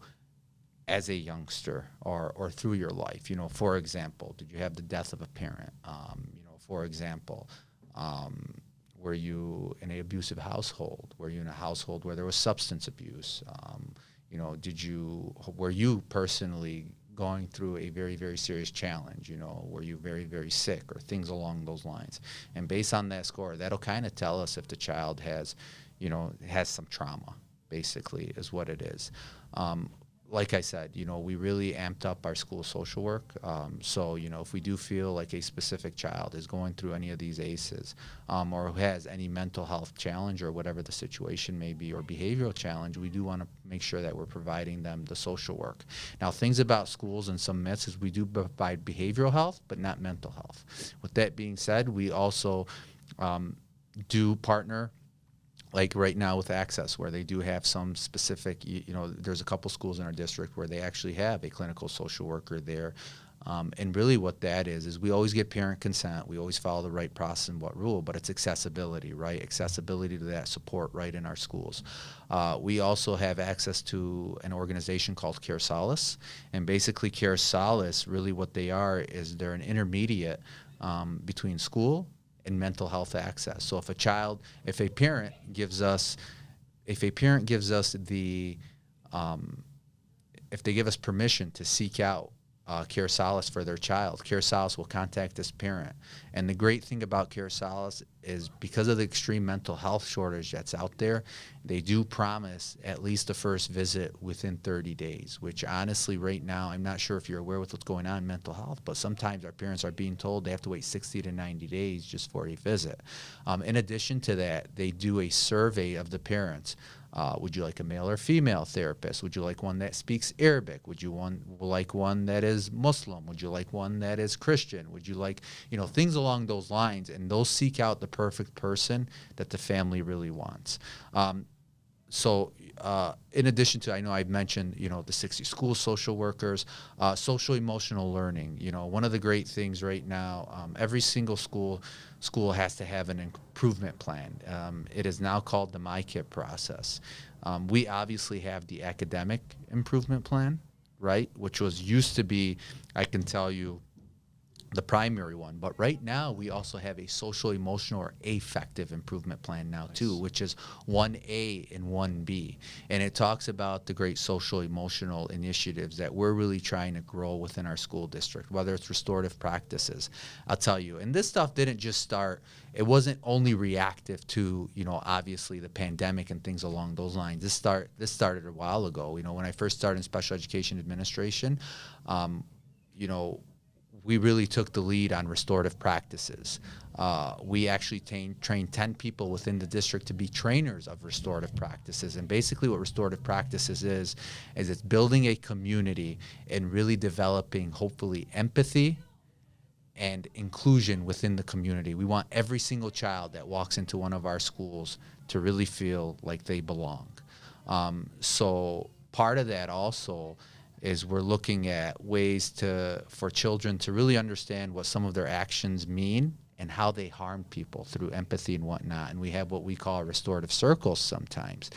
[SPEAKER 2] as a youngster or through your life. For example, did you have the death of a parent? For example, were you in an abusive household? Were you in a household where there was substance abuse? Were you personally going through a very, very serious challenge? Were you very, very sick, or things along those lines? And based on that score, that'll kind of tell us if the child has some trauma, basically, is what it is. Like I said, we really amped up our school social work. So, if we do feel like a specific child is going through any of these ACEs, or who has any mental health challenge, or whatever the situation may be, or behavioral challenge, we do want to make sure that we're providing them the social work. Now, things about schools and some myths is we do provide behavioral health, but not mental health. With that being said, we also do partner, like right now with Access, where they do have some specific, there's a couple schools in our district where they actually have a clinical social worker there. And really what that is we always get parent consent. We always follow the right process and what rule, but it's accessibility, right? Accessibility to that support right in our schools. We also have access to an organization called Care Solace. And basically Care Solace, really what they are is they're an intermediate between school and mental health access. So if a parent gives us if they give us permission to seek out Care Solace for their child, Care Solace will contact this parent. And the great thing about Care Solace is, because of the extreme mental health shortage that's out there, they do promise at least the first visit within 30 days, which honestly right now, I'm not sure if you're aware with what's going on in mental health, but sometimes our parents are being told they have to wait 60 to 90 days just for a visit. In addition to that, they do a survey of the parents. Would you like a male or female therapist? Would you like one that speaks Arabic? Would you like one that is Muslim? Would you like one that is Christian? Would you like, things along those lines? And they'll seek out the perfect person that the family really wants. So in addition to, I know I've mentioned, the 60 school social workers, social emotional learning. One of the great things right now, every single school has to have an improvement plan. It is now called the MyKit process. We obviously have the academic improvement plan, right, which used to be, I can tell you, the primary one. But right now, we also have a social, emotional, or affective improvement plan now, too, which is 1A and 1B. And it talks about the great social, emotional initiatives that we're really trying to grow within our school district, whether it's restorative practices. I'll tell you, and this stuff didn't just start, it wasn't only reactive to, obviously the pandemic and things along those lines. This started a while ago. When I first started in special education administration, we really took the lead on restorative practices. We actually trained 10 people within the district to be trainers of restorative practices. And basically what restorative practices is it's building a community and really developing, hopefully, empathy and inclusion within the community. We want every single child that walks into one of our schools to really feel like they belong. So part of that also is we're looking at ways for children to really understand what some of their actions mean and how they harm people through empathy and whatnot. And we have what we call restorative circles sometimes,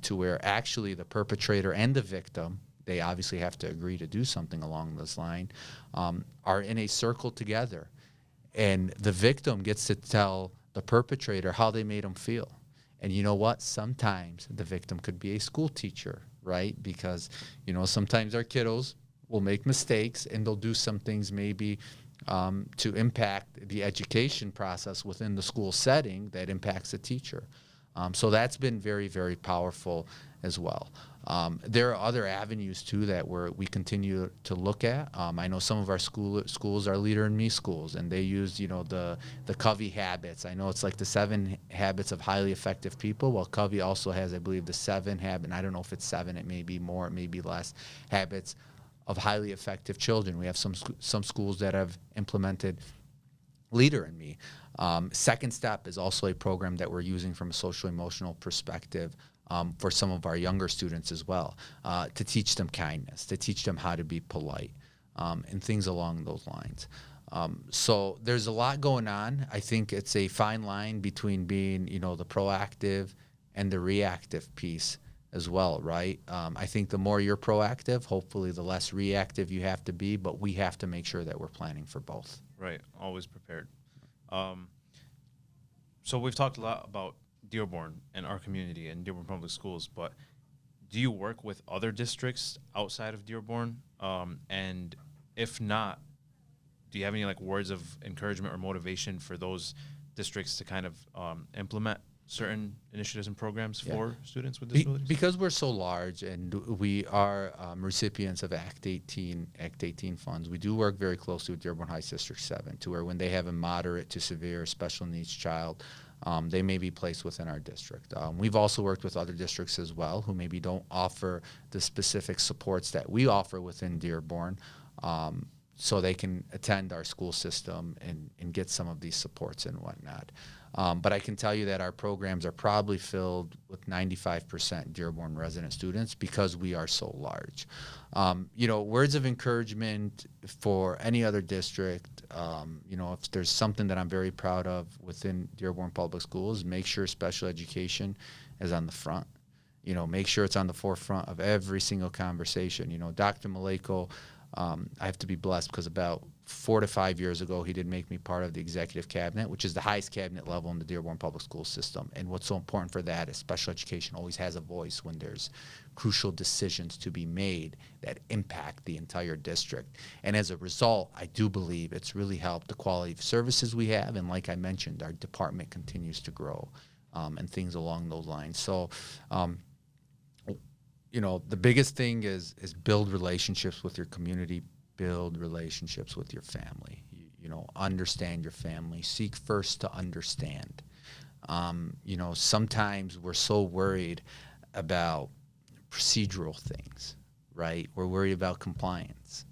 [SPEAKER 2] to where actually the perpetrator and the victim, they obviously have to agree to do something along this line, are in a circle together. And the victim gets to tell the perpetrator how they made them feel. And you know what? Sometimes the victim could be a school teacher, right? Because, sometimes our kiddos will make mistakes and they'll do some things maybe to impact the education process within the school setting that impacts the teacher. So that's been very, very powerful as well. There are other avenues too that we continue to look at. I know some of our schools are Leader in Me schools, and they use the Covey habits. I know it's like the 7 habits of highly effective people. Well, Covey also has, I believe, the 7 habit. And I don't know if it's 7. It may be more. It may be less habits of highly effective children. We have some schools that have implemented Leader in Me. Second Step is also a program that we're using from a social emotional perspective for some of our younger students as well, to teach them kindness, to teach them how to be polite, and things along those lines. So there's a lot going on. I think it's a fine line between being, the proactive and the reactive piece as well, right? I think the more you're proactive, hopefully the less reactive you have to be, but we have to make sure that we're planning for both.
[SPEAKER 1] Right, always prepared. So we've talked a lot about Dearborn and our community and Dearborn Public Schools, but do you work with other districts outside of Dearborn? And if not, do you have any words of encouragement or motivation for those districts to kind of implement certain initiatives and programs for students with disabilities?
[SPEAKER 2] Because we're so large and we are recipients of Act 18 funds, we do work very closely with Dearborn Heights District 7 to where when they have a moderate to severe special needs child, they may be placed within our district. We've also worked with other districts as well who maybe don't offer the specific supports that we offer within Dearborn, so they can attend our school system and get some of these supports and whatnot. But I can tell you that our programs are probably filled with 95% Dearborn resident students because we are so large. Words of encouragement for any other district, if there's something that I'm very proud of within Dearborn Public Schools, make sure special education is on the front. Make sure it's on the forefront of every single conversation. Dr. Maleko, I have to be blessed because about 4 to 5 years ago, he did make me part of the executive cabinet, which is the highest cabinet level in the Dearborn Public School system. And what's so important for that is special education always has a voice when there's crucial decisions to be made that impact the entire district. And as a result, I do believe it's really helped the quality of services we have. And like I mentioned, our department continues to grow and things along those lines. So, the biggest thing is build relationships with your community, build relationships with your family. Understand your family. Seek first to understand. Sometimes we're so worried about procedural things, right? We're worried about compliance.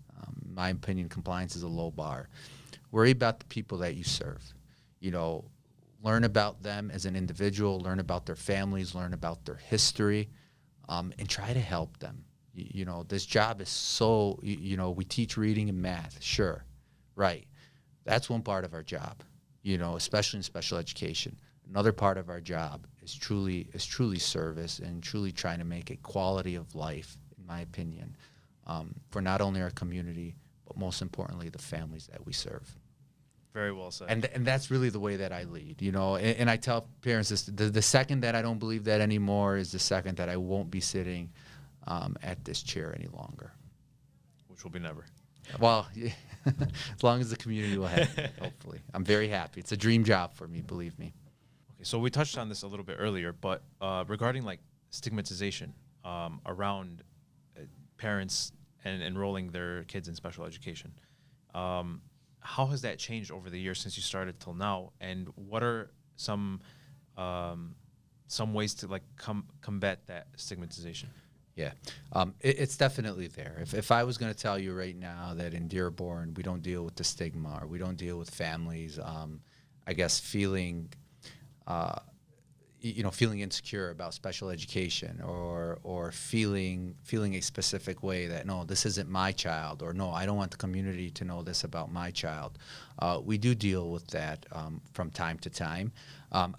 [SPEAKER 2] In my opinion, compliance is a low bar. Worry about the people that you serve. Learn about them as an individual, learn about their families, learn about their history. And try to help them. This job is so, we teach reading and math, sure, right. That's one part of our job, especially in special education. Another part of our job is truly service and truly trying to make a quality of life, in my opinion, for not only our community, but most importantly, the families that we serve.
[SPEAKER 1] Very well said.
[SPEAKER 2] And that's really the way that I lead, and I tell parents this, the second that I don't believe that anymore is the second that I won't be sitting at this chair any longer.
[SPEAKER 1] Which will be never.
[SPEAKER 2] Well, as long as the community will have it, hopefully. I'm very happy. It's a dream job for me, believe me.
[SPEAKER 1] Okay, so we touched on this a little bit earlier, but regarding stigmatization around parents and enrolling their kids in special education, how has that changed over the years since you started till now? And what are some ways to combat that stigmatization?
[SPEAKER 2] Yeah, it's definitely there. If I was going to tell you right now that in Dearborn we don't deal with the stigma or we don't deal with families, I guess feeling insecure about special education or feeling a specific way that, no, this isn't my child, or no, I don't want the community to know this about my child. We do deal with that from time to time.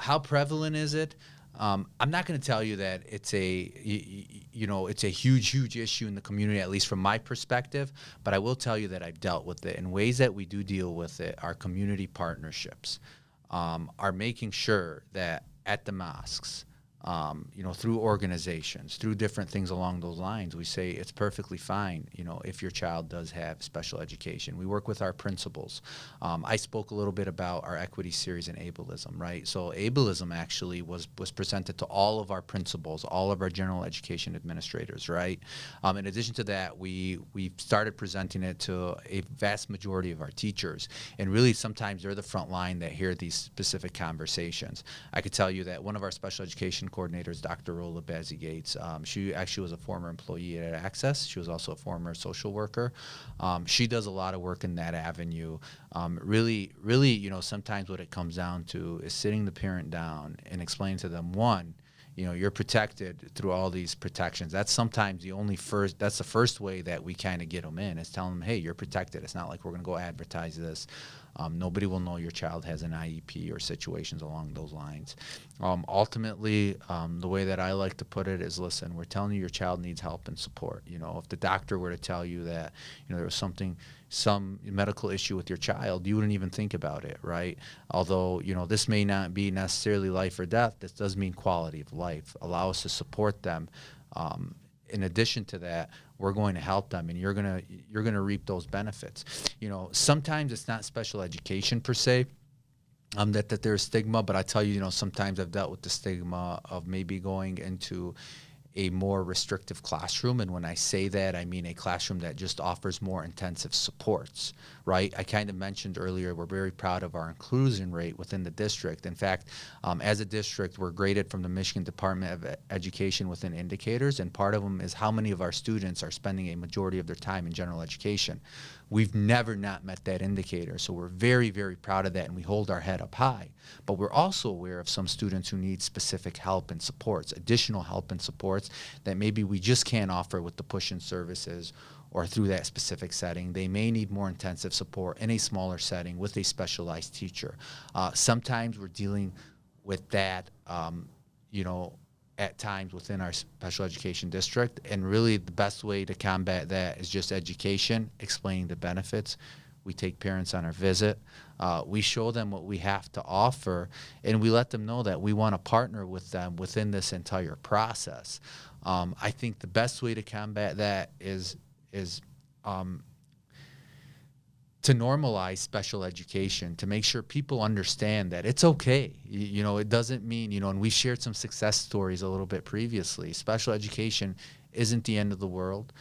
[SPEAKER 2] How prevalent is it? I'm not going to tell you that it's a huge issue in the community, at least from my perspective, but I will tell you that I've dealt with it. And ways that we do deal with it are community partnerships, are making sure that at the mosques, through organizations, through different things along those lines. We say it's perfectly fine, if your child does have special education. We work with our principals. I spoke a little bit about our equity series in ableism, right? So ableism actually was presented to all of our principals, all of our general education administrators, right? In addition to that, we started presenting it to a vast majority of our teachers. And really, sometimes they're the front line that hear these specific conversations. I could tell you that one of our special education coordinators, Dr. Rola Bazzi-Gates, she actually was a former employee at Access. She was also a former social worker. She does a lot of work in that avenue. Really, sometimes what it comes down to is sitting the parent down and explaining to them, one, you're protected through all these protections. That's sometimes that's the first way that we kind of get them in, is telling them, hey, you're protected. It's not like we're going to go advertise this. Nobody will know your child has an IEP or situations along those lines. Ultimately, the way that I like to put it is, listen, we're telling you your child needs help and support. If the doctor were to tell you that, there was some medical issue with your child, you wouldn't even think about it, right? Although, this may not be necessarily life or death, this does mean quality of life. Allow us to support them. In addition to that, we're going to help them, and you're gonna reap those benefits. Sometimes it's not special education per se, that there's stigma, but I tell you, sometimes I've dealt with the stigma of maybe going into a more restrictive classroom. And when I say that, I mean a classroom that just offers more intensive supports, right? I kind of mentioned earlier, we're very proud of our inclusion rate within the district. In fact, as a district, we're graded from the Michigan Department of Education within indicators, and part of them is how many of our students are spending a majority of their time in general education. We've never not met that indicator, so we're very, very proud of that, and we hold our head up high. But we're also aware of some students who need specific help and supports, additional help and supports that maybe we just can't offer with the push-in services or through that specific setting. They may need more intensive support in a smaller setting with a specialized teacher. Sometimes we're dealing with that, at times within our special education district, and really the best way to combat that is just education, explaining the benefits. We take parents on our visit. We show them what we have to offer, and we let them know that we want to partner with them within this entire process. I think the best way to combat that is to normalize special education, to make sure people understand that it's okay. It doesn't mean, and we shared some success stories a little bit previously. Special education isn't the end of the world.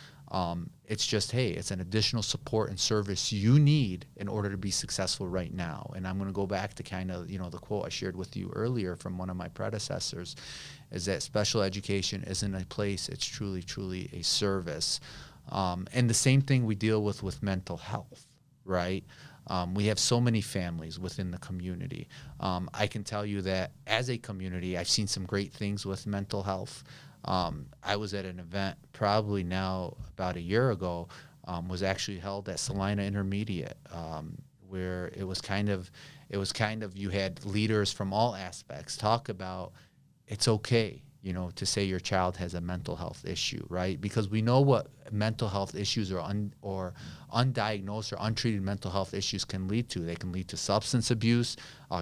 [SPEAKER 2] It's just, hey, it's an additional support and service you need in order to be successful right now. And I'm going to go back to kind of, the quote I shared with you earlier from one of my predecessors, is that special education isn't a place, it's truly, truly a service. And the same thing we deal with mental health. Right? We have so many families within the community. I can tell you that as a community, I've seen some great things with mental health. I was at an event probably now about a year ago, was actually held at Salina Intermediate, where it was kind of you had leaders from all aspects talk about it's okay, to say your child has a mental health issue, right? Because we know what mental health issues or undiagnosed or untreated mental health issues can lead to. They can lead to substance abuse.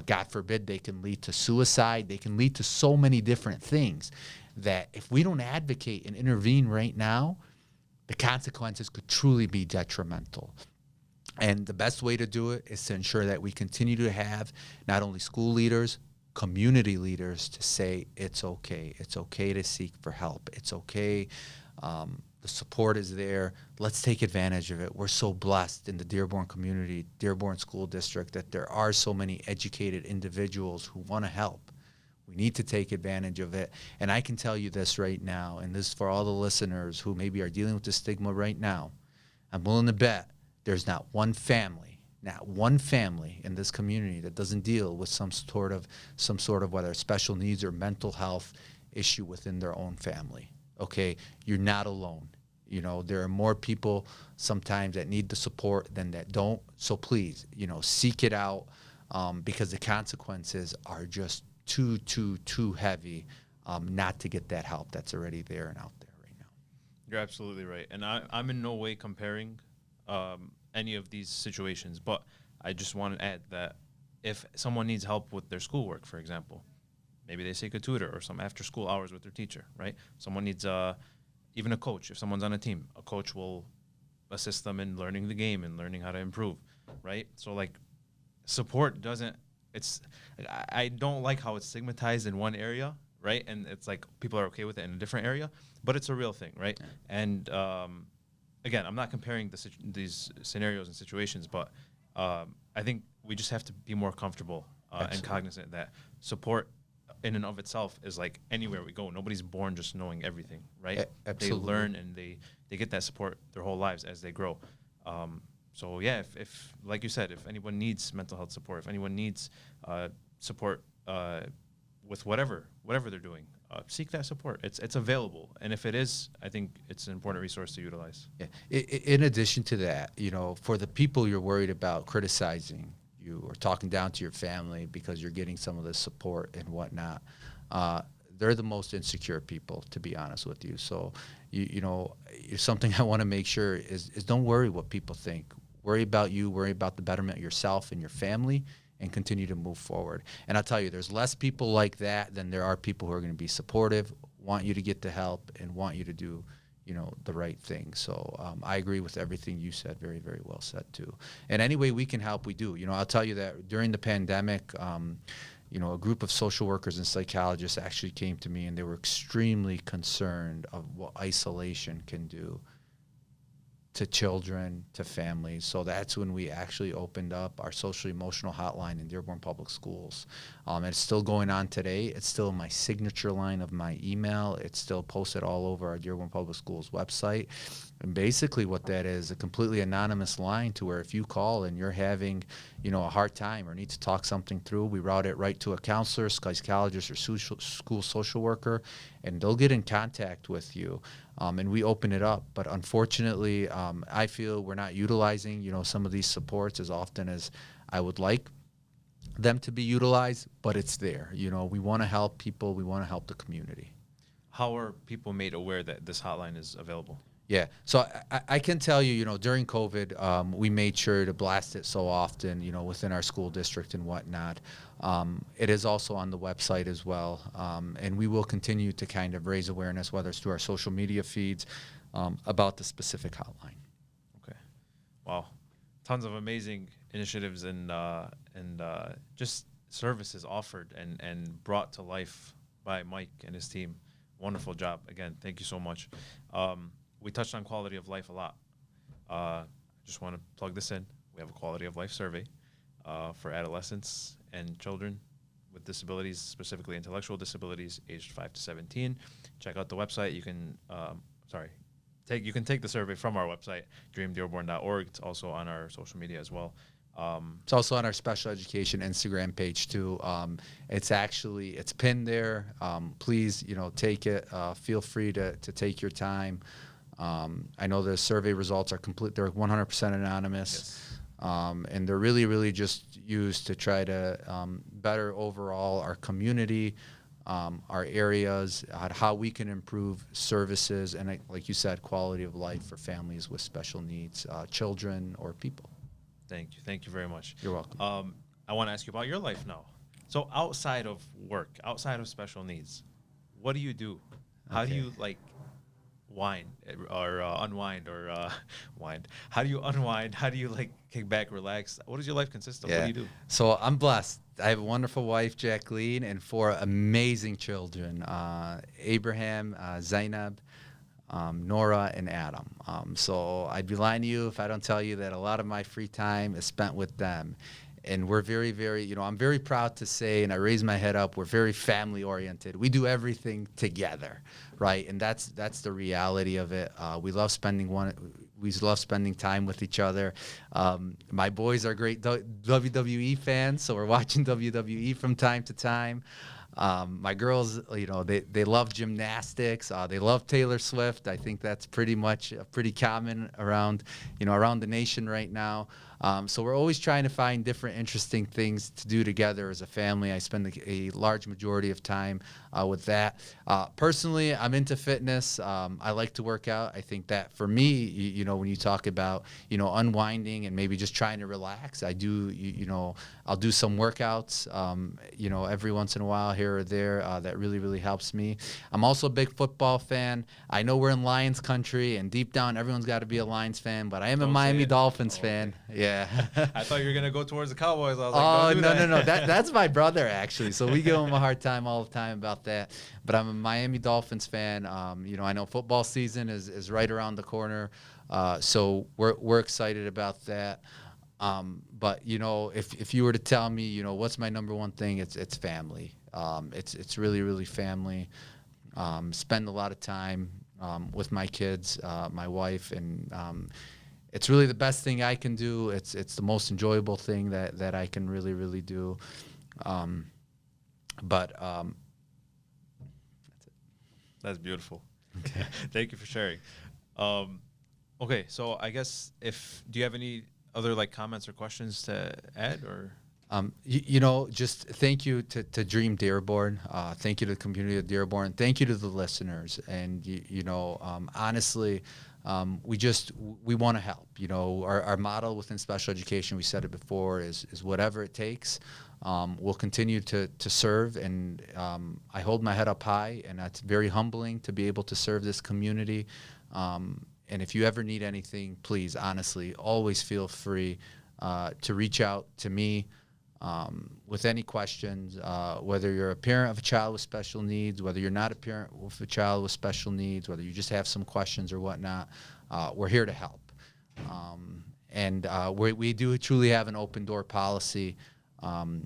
[SPEAKER 2] God forbid, they can lead to suicide. They can lead to so many different things that if we don't advocate and intervene right now, the consequences could truly be detrimental. And the best way to do it is to ensure that we continue to have not only school leaders, community leaders to say it's okay. It's okay to seek for help. It's okay. The support is there. Let's take advantage of it. We're so blessed in the Dearborn community, Dearborn School District, that there are so many educated individuals who want to help. We need to take advantage of it. And I can tell you this right now, and this is for all the listeners who maybe are dealing with the stigma right now. I'm willing to bet there's not one family in this community that doesn't deal with some sort of whether special needs or mental health issue within their own family. Okay, you're not alone. There are more people sometimes that need the support than that don't. So please, seek it out, because the consequences are just too heavy not to get that help that's already there and out there right now.
[SPEAKER 1] You're absolutely right, and I'm in no way comparing any of these situations, but I just want to add that if someone needs help with their schoolwork, for example, maybe they seek a tutor or some after school hours with their teacher, right? Someone needs even a coach. If someone's on a team, a coach will assist them in learning the game and learning how to improve, right? So like support doesn't, I don't like how it's stigmatized in one area, right? And it's like people are okay with it in a different area, but it's a real thing, right? Yeah. And again, I'm not comparing these scenarios and situations, but I think we just have to be more comfortable and cognizant that support in and of itself is like anywhere we go. Nobody's born just knowing everything, right? Absolutely. They learn and they get that support their whole lives as they grow. So yeah, if like you said, if anyone needs mental health support, if anyone needs support with whatever they're doing, seek that support. It's available, and if it is, I think it's an important resource to utilize.
[SPEAKER 2] Yeah. In addition to that, for the people you're worried about criticizing you or talking down to your family because you're getting some of this support and whatnot, they're the most insecure people, to be honest with you. So, something I want to make sure is don't worry what people think. Worry about you, worry about the betterment of yourself and your family, and continue to move forward. And I'll tell you, there's less people like that than there are people who are going to be supportive, want you to get the help, and want you to do, the right thing. So I agree with everything you said. Very, very well said, too. And any way we can help, we do. I'll tell you that during the pandemic, a group of social workers and psychologists actually came to me, and they were extremely concerned of what isolation can do to children, to families. So that's when we actually opened up our social emotional hotline in Dearborn Public Schools. And it's still going on today. It's still my signature line of my email. It's still posted all over our Dearborn Public Schools website. And basically what that is, a completely anonymous line to where if you call and you're having, a hard time or need to talk something through, we route it right to a counselor, psychologist, or school social worker, and they'll get in contact with you. And we open it up. But unfortunately, I feel we're not utilizing, some of these supports as often as I would like them to be utilized, but it's there. We want to help people. We want to help the community.
[SPEAKER 1] How are people made aware that this hotline is available?
[SPEAKER 2] Yeah, so I can tell you, during COVID, we made sure to blast it so often, within our school district and whatnot. It is also on the website as well, and we will continue to kind of raise awareness, whether it's through our social media feeds, about the specific hotline.
[SPEAKER 1] Okay, wow, tons of amazing initiatives and just services offered and brought to life by Mike and his team. Wonderful job. Again, thank you so much. We touched on quality of life a lot. Just want to plug this in. We have a quality of life survey for adolescents and children with disabilities, specifically intellectual disabilities, aged 5 to 17. Check out the website. You can, you can take the survey from our website, dreamdearborn.org. It's also on our social media as well.
[SPEAKER 2] It's also on our special education Instagram page too. It's pinned there. Please, take it. Feel free to take your time. I know the survey results are complete. They're 100% anonymous. Yes. And they're really, really just used to try to better overall our community, our areas, how we can improve services, and like you said, quality of life for families with special needs, children or people.
[SPEAKER 1] Thank you. Thank you very much.
[SPEAKER 2] You're welcome.
[SPEAKER 1] I want to ask you about your life now. So outside of work, outside of special needs, what do you do? How do you wind or unwind or wind? How do you unwind? How do you kick back, relax? What does your life consist of?
[SPEAKER 2] Yeah.
[SPEAKER 1] What do you do?
[SPEAKER 2] So I'm blessed. I have a wonderful wife, Jacqueline, and 4 amazing children, Abraham, Zainab, Nora, and Adam. So I'd be lying to you if I don't tell you that a lot of my free time is spent with them. And we're very, very, I'm very proud to say, and I raise my head up, we're very family oriented. We do everything together, right? And that's the reality of it. We love spending time with each other. My boys are great WWE fans, so we're watching WWE from time to time. My girls, they love gymnastics. They love Taylor Swift. I think that's pretty much pretty common around the nation right now. So we're always trying to find different interesting things to do together as a family. I spend a large majority of time with that. Personally, I'm into fitness. I like to work out. I think that for me, when you talk about, unwinding and maybe just trying to relax, I do, I'll do some workouts, every once in a while here or there. That really, really helps me. I'm also a big football fan. I know we're in Lions country, and deep down, everyone's got to be a Lions fan, but I am a Miami Dolphins fan. Okay. Yeah.
[SPEAKER 1] I thought you were going to go towards the Cowboys. I was like,
[SPEAKER 2] no. That's my brother, actually. So we give him a hard time all the time about that. But I'm a Miami Dolphins fan. I know football season is right around the corner. So we're excited about that. But if you were to tell me, what's my number one thing, it's family. It's really, really family. Spend a lot of time with my kids, my wife, and it's really the best thing I can do. It's the most enjoyable thing that I can really, really do. But that's it.
[SPEAKER 1] That's beautiful. Okay. Thank you for sharing. Okay, so I guess do you have any other comments or questions to add, or?
[SPEAKER 2] Just thank you to Dream Dearborn. Thank you to the community of Dearborn. Thank you to the listeners. And, honestly, we want to help. Our model within special education, we said it before, is whatever it takes. We'll continue to serve, and I hold my head up high, and that's very humbling to be able to serve this community. And if you ever need anything, please, honestly, always feel free to reach out to me with any questions, whether you're a parent of a child with special needs, whether you're not a parent with a child with special needs, whether you just have some questions or whatnot. We're here to help. And we do truly have an open door policy.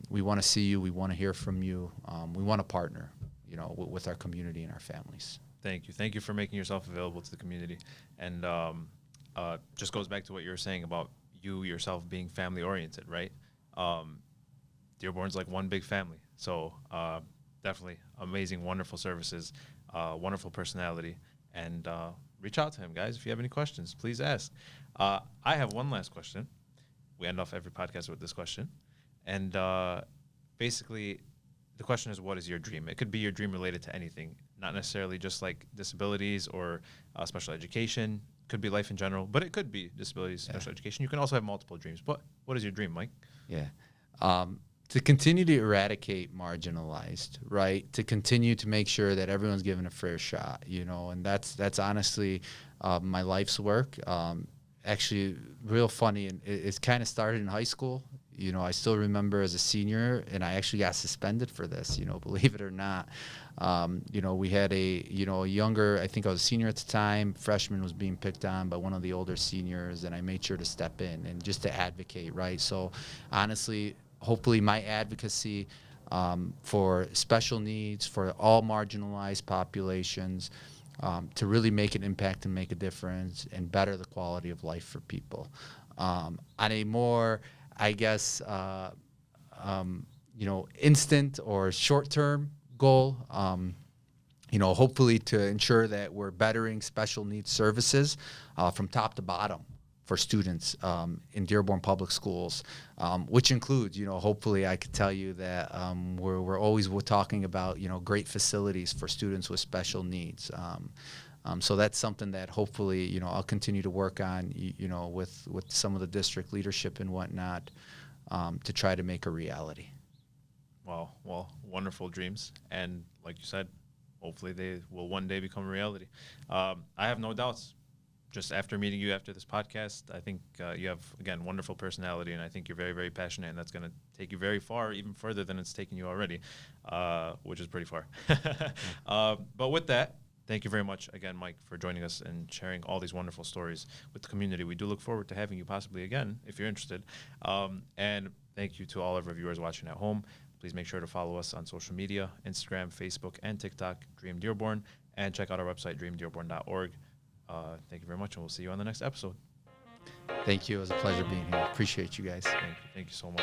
[SPEAKER 2] We want to see you. We want to hear from you. We want to partner, with our community and our families.
[SPEAKER 1] Thank you. Thank you for making yourself available to the community. And just goes back to what you were saying about you yourself being family oriented, right? Dearborn's like one big family. So definitely amazing, wonderful services, wonderful personality. And reach out to him, guys. If you have any questions, please ask. I have one last question. We end off every podcast with this question. And basically, the question is, what is your dream? It could be your dream related to anything, not necessarily just like disabilities or special education. Could be life in general, but it could be disabilities, special education. You can also have multiple dreams. But what is your dream, Mike?
[SPEAKER 2] Yeah. To continue to eradicate marginalized, right? To continue to make sure that everyone's given a fair shot, and that's honestly my life's work. Actually, real funny, and it's kind of started in high school. I still remember as a senior, and I actually got suspended for this, believe it or not. We had a younger, I think I was a senior at the time, freshman was being picked on by one of the older seniors, and I made sure to step in and just to advocate, right? So honestly, hopefully my advocacy for special needs, for all marginalized populations, to really make an impact and make a difference and better the quality of life for people. On a more, I guess, instant or short-term goal, hopefully to ensure that we're bettering special needs services from top to bottom for students in Dearborn Public Schools, which includes, hopefully I could tell you that we're always talking about, great facilities for students with special needs. So that's something that hopefully, I'll continue to work on, with some of the district leadership and whatnot, to try to make a reality.
[SPEAKER 1] Wow. Well, wonderful dreams. And like you said, hopefully they will one day become a reality. I have no doubts. Just after meeting you after this podcast, I think you have, again, wonderful personality, and I think you're very, very passionate, and that's going to take you very far, even further than it's taken you already, which is pretty far. But with that, thank you very much again, Mike, for joining us and sharing all these wonderful stories with the community. We do look forward to having you possibly again, if you're interested. And thank you to all of our viewers watching at home. Please make sure to follow us on social media, Instagram, Facebook, and TikTok, Dream Dearborn, and check out our website, dreamdearborn.org. Thank you very much, and we'll see you on the next episode.
[SPEAKER 2] Thank you. It was a pleasure being here. Appreciate you guys.
[SPEAKER 1] Thank you. Thank you so much.